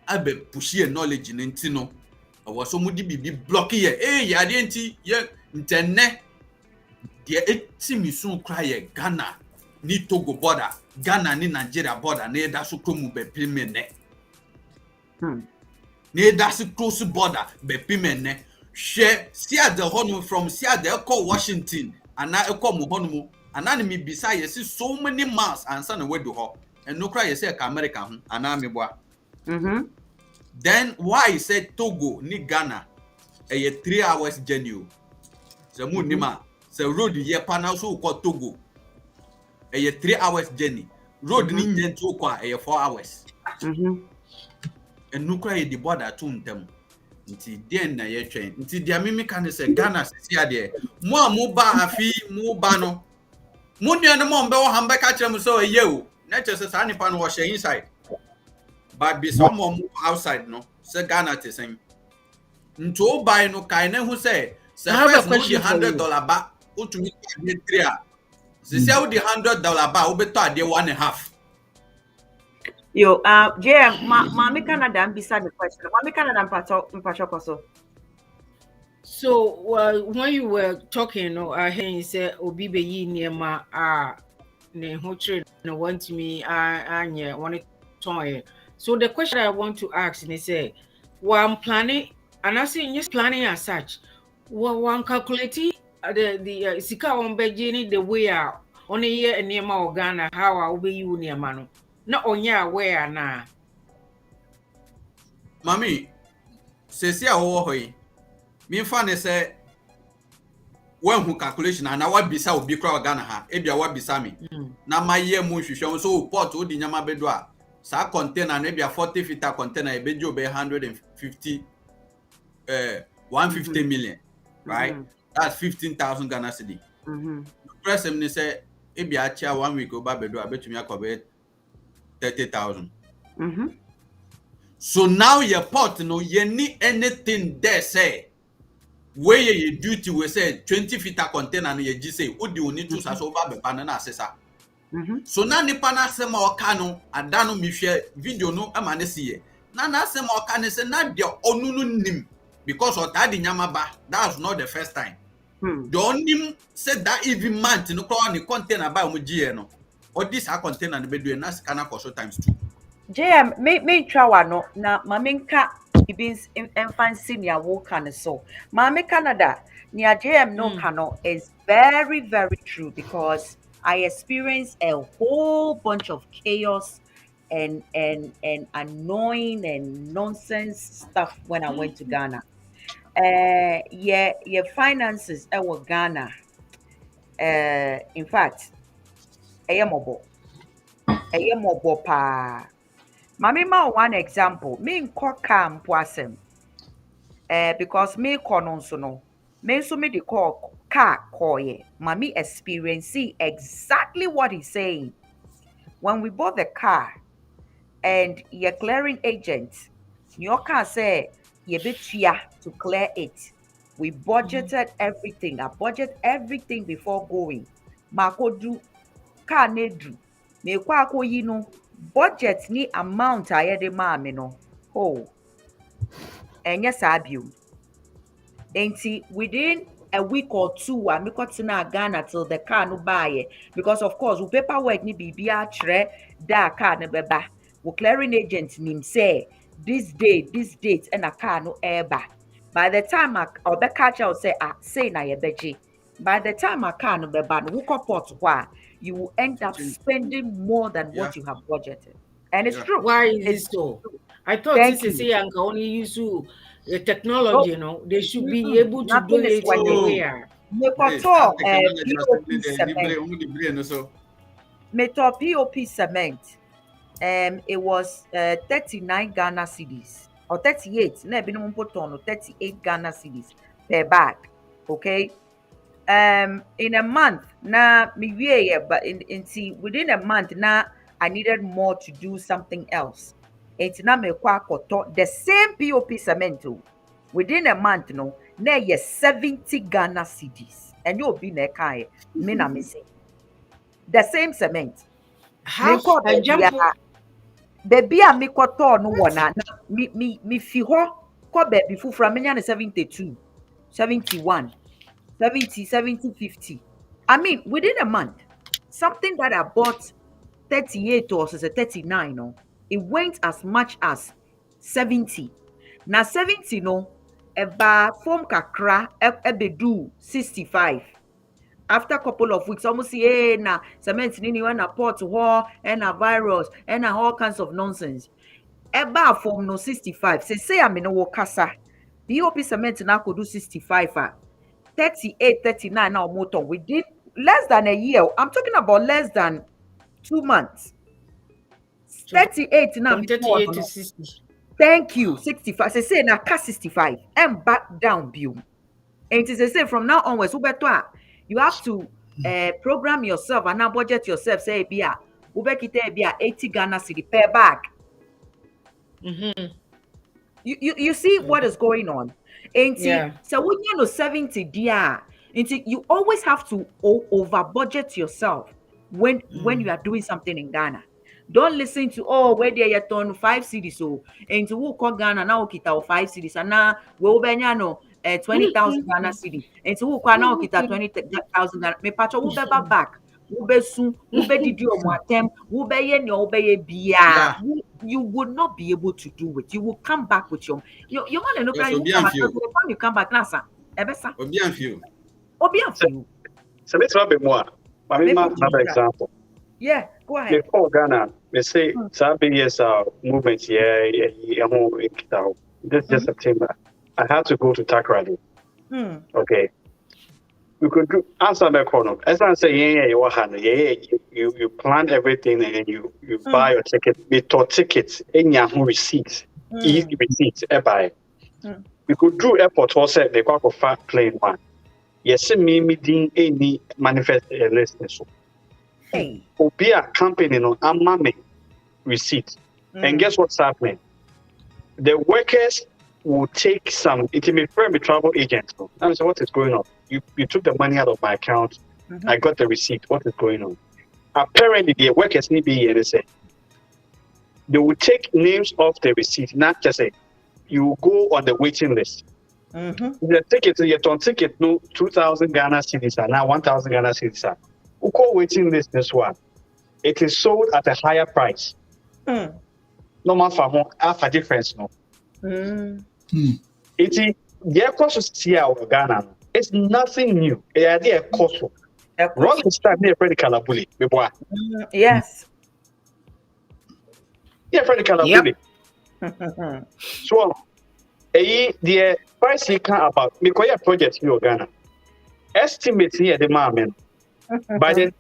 abe push ye knowledge nti no owo so mudi bibi block ye ya de nti ye ntenne de etimisun cry ye Ghana ni Togo border, Ghana ni Nigeria border, ne da so kromu be pimene. Ne da so close border be pimene. Share see at the honum from see at the call Washington and na eko mo honum and me bisa yes so many miles and san we do ho. And no cry yes America ho ana me boa. Then why said Togo ni Ghana a 3 hours journey. So mu nima se road ye pana so ko Togo. A 3 hours journey. Road ni nyentu kwa a 4 hours. And no cry the border to them. Nti den na ye twen. Nti dia mimi kan say Ghana sisi ade. Mo ba afi mo ba no. Mo nua no mo mbe wo hamba ka kire mo so eye o. Na che say sa nipa no wo share inside. But be some more outside no. Say Ghana te sen. Nto buy no kai na hu say first no $100 ba. Utumi 3 They say with the $100 ba obeto ade 1.5. Yo, Mami Canada beside the question. Mami Canada mpacho koso. So when you were talking, I heard you say obi be yi niema ne ho trade no want me anye want it. So the question I want to ask is say I'm planning and I say just planning as such. One calculating the sika on beginning the way out on a year and near my Ghana how I will be you near mano. Not on ya where na. Mami, sesi a wo hoyi. Me fa ne say when who calculation and what bisa obi kra Ghana ha. E bia what bisa me. Na my year mu hwehwe so port wo di nyama bedo a sa container na bia 40 feet container e bejo be 150 150 million, right? That's 15,000 Ghana cedi. Press him say e bia chia 1 week oba bedo abetumi akobe 30,000. So now your port no you need anything there say where your duty we say 20 feet container no you just say odi oni to sa so over be pan na asesa. So now nipa na sema o ka no ada no me hwe video no ama ne see na say mo can say na de onunu nim because of that nyamaba. That's not the first time. The only said that even month no call ni container by mo GE no. Or this a container no be do na scanner for times 2. JM me twa no na mamenka ibins fancy near woka ne so. Mame Canada near JM no kano is very very true because I experienced a whole bunch of chaos and annoying and nonsense stuff when I went to Ghana. Yeah finances were Ghana. In fact, ayamobo pa. Mami ma one example. Me nko car mpo asem. Because me kono nso no. Me nso me the call car koye. Mami experience exactly what he's saying. When we bought the car and your clearing agent, your car say ye betia to clear it. We budgeted everything. I budget everything before going. Mako do car nedru. Me kwa akoyi no budget ni amount a yede ma me no. Oh, enye saa bio. Enti within a week or two, I make out na Ghana till the car no buy because of course, we paperwork ni bibia chere da car ne beba. We clearing agent nim say this date and a car no eba. By the time I be catch out say na ye beji. By the time a car no beba no wuko pot kwa, you will end up spending more than what you have budgeted. And it's true. Why is It's this so? I thought Thank this is you. can only use the technology, you know. They should be able to do Nothing is it in a working. way. Mekoto POP cement. Meto POP cement. It was 39 Ghana cedis or 38. No, be no put on 38 Ghana cedis per bag. Okay. In a month, na me but within a month, na I needed more to do something else. It's na me kwa koto the same POP cement within a month, no, na ye 70 Ghana cedis. And you'll be ne kai me na me say the same cement. Half a jump. Baby a me koto no wana me fi ho ko baby fufra me nya 72 71 70 70 50. I mean within a month something that I bought 38 or 39 no it went as much as 70. Now 70 no eba form kakra ebedu 65. After a couple of weeks, almost say, na cement nini when a pot war and a virus and all kinds of nonsense. Eba form no 65. Say I'm in a kasa. BOP cement now could do 65. 38, 39 now motor. We did less than a year. I'm talking about less than 2 months. 38 now. From 38 to 60. Thank you. 65. Say na 65 and back down view. And it is say from now onwards, you have to program yourself and now budget yourself. Say, "Bia, ubekite 80 Ghana cedi per bag." You see what is going on? And so when you know 70 dia, you always have to over budget yourself when you are doing something in Ghana. Don't listen to where they are turn 5 cedis so and to who call Ghana now kita 5 cedis and now we no 20,000 Ghana cedi and to who call now kita 20,000 Ghana me patcho who be back who be soon who be did your attempt who be ye no be bia you would not be able to do it. You will come back with your man no cry you come back nasa ebesa Obi anfio so let's have a more another example. Yeah, go ahead. Before Ghana, we say years movement this just September. I had to go to Takrady. Okay. You could do answer my corner. As I say, you plan everything and then you buy your ticket. We thought tickets in your receipts. Easy receipts buy. We could do airport also they call for fat plane one. Yes, me didn't any manifest list so. Hey. Be a company no amame receipt. And guess what's happening? The workers will take some it may be travel agents. And so what is going on? You took the money out of my account. I got the receipt. What is going on? Apparently the workers need be here they say. they will take names off the receipt. Not just say you go on the waiting list. The ticket, you don't ticket no 2,000 Ghana cedis now 1,000 Ghana cedis. Who call waiting list this one? It is sold at a higher price. No matter for half a difference no. It is the cost of Ghana. It's nothing new. It is a cost. Rolling start near Freddy Calabuli. Yes. Yeah, Freddy Calabuli. So, the price you can about me project in Ghana. Estimate here the moment. But then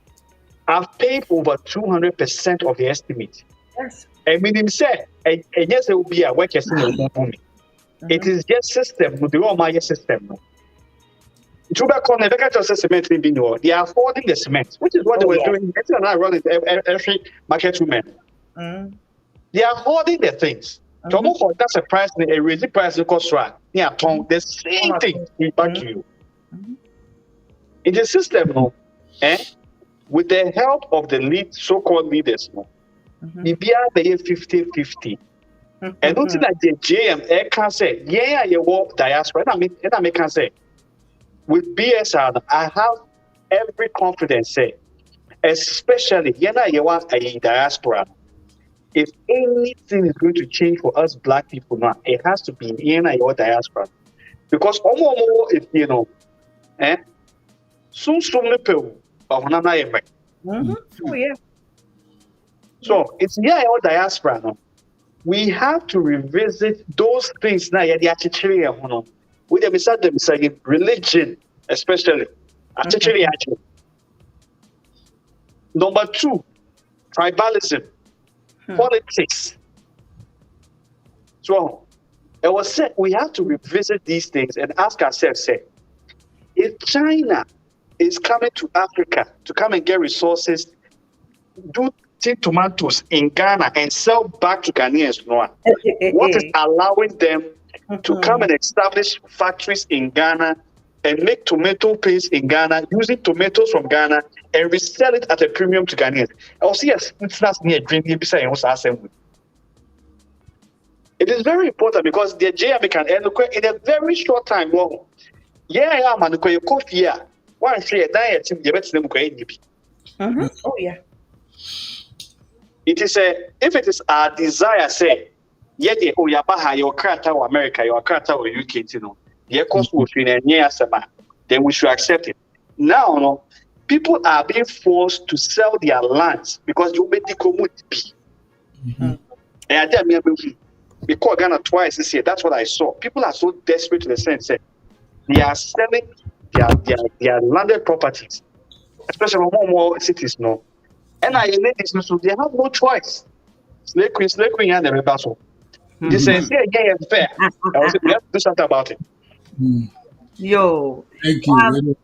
I've paid over 200% of the estimate. Yes. I mean, him say, and yes, it will be a work as in It is just system, with the all my system. Cement they are hoarding the cement, which is what they were doing. And I run it every market women. They are hoarding the things. That's a price, a raising price, cost right. Yeah, the same thing back to you. In the system, no, with the help of the so-called leaders, no, the BR 50-50. And don't think that the JM can say, yeah, you walk diaspora. And I can say, with BSR, I have every confidence, say, especially you want a diaspora. If anything is going to change for us Black people now, it has to be in your diaspora. Because if you know, soon people of Nana. Oh yeah. So it's here your diaspora now. We have to revisit those things now. With them saying religion, especially. Actually. Number 2, tribalism, politics. So it was said we have to revisit these things and ask ourselves, say, if China is coming to Africa to come and get resources, do tomatoes in Ghana and sell back to Ghanaians, what is allowing them to come and establish factories in Ghana and make tomato paste in Ghana, using tomatoes from Ghana and resell it at a premium to Ghanaians? Also, yes, it's not near drinking beside assembly. It is very important because the JM can in a very short time. Well, yeah, man, you coffee here. One share diet, you bet them Oh yeah. It is if it is our desire, say, yeah, your character or America, your character or UK, the cost will be then we should accept it. Now, no, people are being forced to sell their lands because you make the community. And I did we called Ghana twice this year. That's what I saw. People are so desperate to the sense that they are selling their landed properties, especially more cities, no. And I need this, so they have no choice. Slave Queen, and the rebel. They say, yeah, fair. We have to do something about it. Yo. Thank you.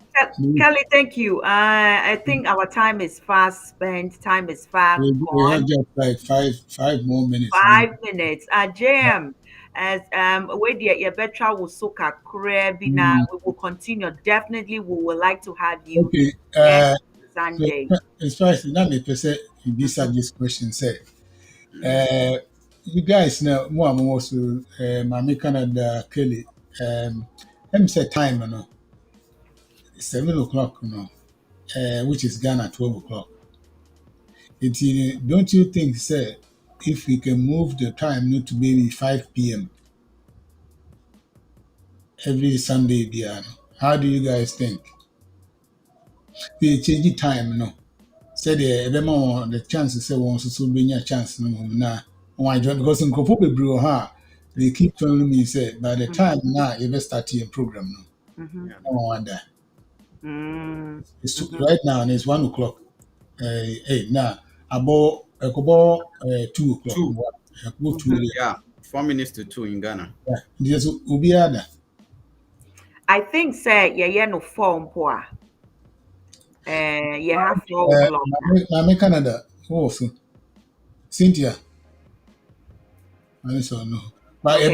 Kelly, thank you. I think our time is fast spent. Time is fast We have gone. just like five more minutes. 5 minutes. JM, as with your better will soak a crabina. We will continue. Definitely, we would like to have you Okay. next Sunday. As far as that may say, this this question say, you guys know more and more so. My Canada Kelly. Let me say time, 7 o'clock, which is Ghana 12 o'clock. Don't you think, say, if we can move the time not to maybe 5 p.m. every Sunday, how do you guys think? We change the time, Said the chances say one so be a chance no na why join because in Kopo Bebrew they keep telling me say by the time now you best start your program no. No wonder. It's right now and it's 1 o'clock. Now about 2 o'clock. About 2 Yeah, 4 minutes to 2 in Ghana. Yeah, there's Ubiada. I think, say, yeah, no form poor. You have 4 o'clock. My Canada also. Cynthia. I don't know. But Okay. I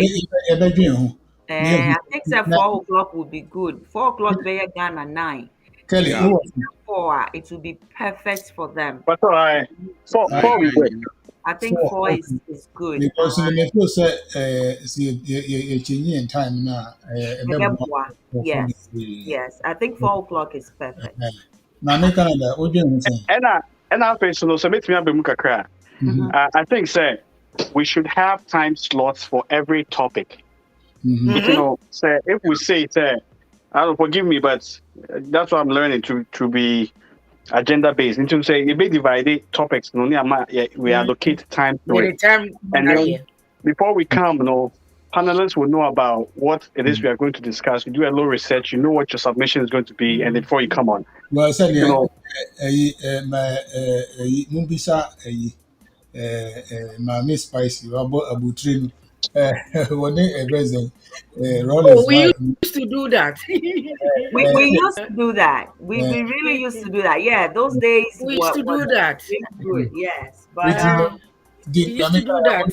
I think say 4 o'clock would be good. 4 o'clock be Ghana 9. Kelly, Yeah. 4, it will be perfect for them. But before we I- work, I think 4. 4 Okay. is good. Because in the metal say see you change in time now for Yes. the Yes. I think 4 o'clock is perfect. Mame Canada, what do you say? And I face no, so make me a kakra. Mhm. I think, say, we should have time slots for every topic. Mhm. If say, if we say, say, I don't forgive me, but that's what I'm learning to be agenda based. Into say, you be divided topics. No, we allocate time to it, Anytime, and then idea. before we come, panelists will know about what it is we are going to discuss. You do a little research, you know what your submission is going to be, and before you come on, Well, I said you know, my Mumbisa Mame Spicy Abutrin one day a resident Oh, Rollins we my used to do that. We used to do that. We really used to do that. Yeah, those days We used to were do that. really good. Yes, but it We did used Mame to do that.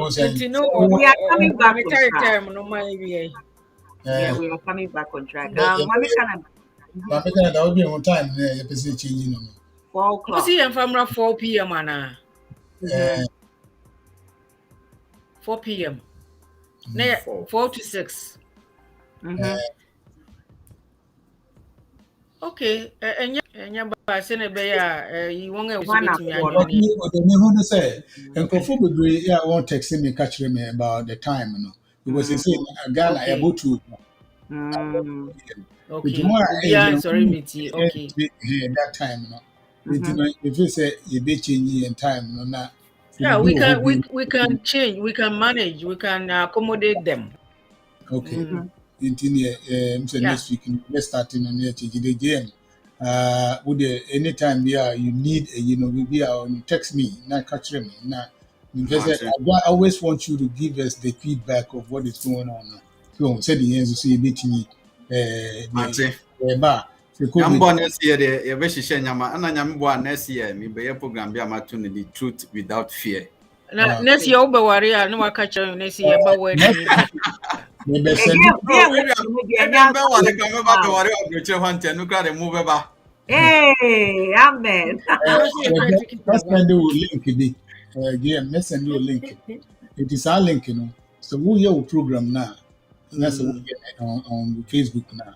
was And saying you know, we are coming my back on entire track. time, no my Yeah, we are coming back on track. Mommy, Mame can Canada would be on time there, you see changing on 4 o'clock. see, I'm from 4 p.m. Anna. Mm-hmm. 4 p.m. Ne, 4 to 6. Mm-hmm. Okay. And you by send a you won't also One be up to me one. and you. the who say and Kofu yeah won't text me catch me about the time because they say Ghana Okay. able to Mm, with Okay. more Obi sorry me. Okay. that time mm-hmm. if you say you be changing in time na Yeah, you we can change, we can manage, we can accommodate them. okay Mm-hmm. until Yeah. next week let's start in on the game would anytime yeah you need we are on text me now catch me now because Martin. I always want you to give us the feedback of what is going on so said the answer see a bit me Martin. the bar the COVID Nyambɔ next year de yɛbɛhyehyɛ nyama ana nyambɔ a next year mebɛyɛ program bi a mato no the truth without fear. Na next year Uber warrior no waka catch next year but next wedding. maybe Again, send Oh, yeah, area. Ɛdɛm bɛware ka mɛba bɛware aburokyerɛ hɔ ntɛ no kora de mu bɛba. Hey, amen. Because you try to keep let's over. send you link bi again let's send you a link it is our link so we your program now that's on Facebook now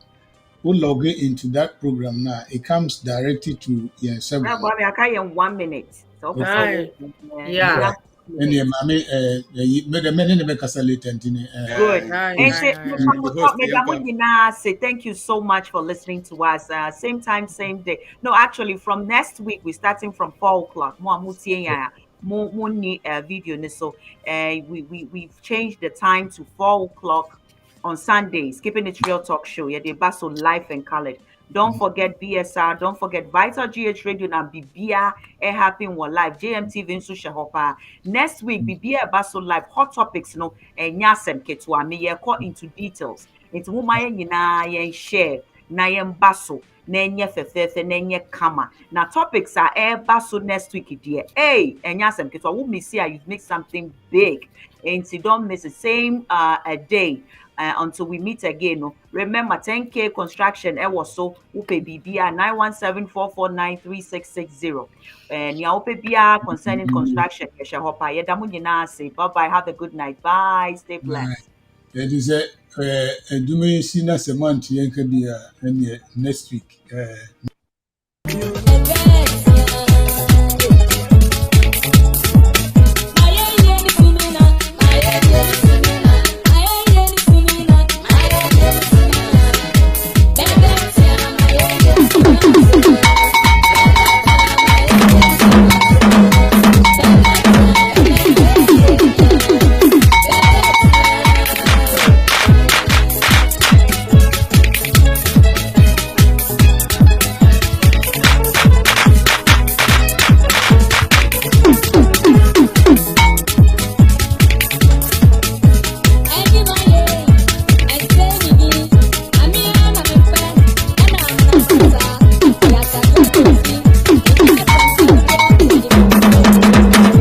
we log into that program now it comes directly to Now, several Bobby, I can in 1 minute. So, okay Aye. you Yeah. have and yeah 2 minutes. mame the men in the casalate and Good. Aye, And aye, say, aye. The host yɛmpa. say thank you so much for listening to us. Same time, same day. No, actually, from next week, we're starting from 4 o'clock. Mo ni video ni so we've changed the time to 4 o'clock on Sundays, keeping it real talk show. Yeah, they basso live and colored. Don't forget BSR, don't forget Vital GH Radio and Bibia happen one live. JMTV in Sushahopa. Next week, Bibia Basso Live hot topics, and Yasem Ketwa me ye call into details. Into Mumaya Yina yen share, na yen basso, na enye fefefe, na enye kama. Now topics are basso next week, dear. Hey, and Yasem Ketwa, who me see you make something big. And so don't miss the same a day. Until we meet again. No. Remember 10K construction was so upe BBA 917-449-3660. And ya upe BIA concerning construction. Yesha hopa. Yedamu nyina say bye bye. Have a good night. Bye. Stay blessed. it is a do me see na semant yanka be next week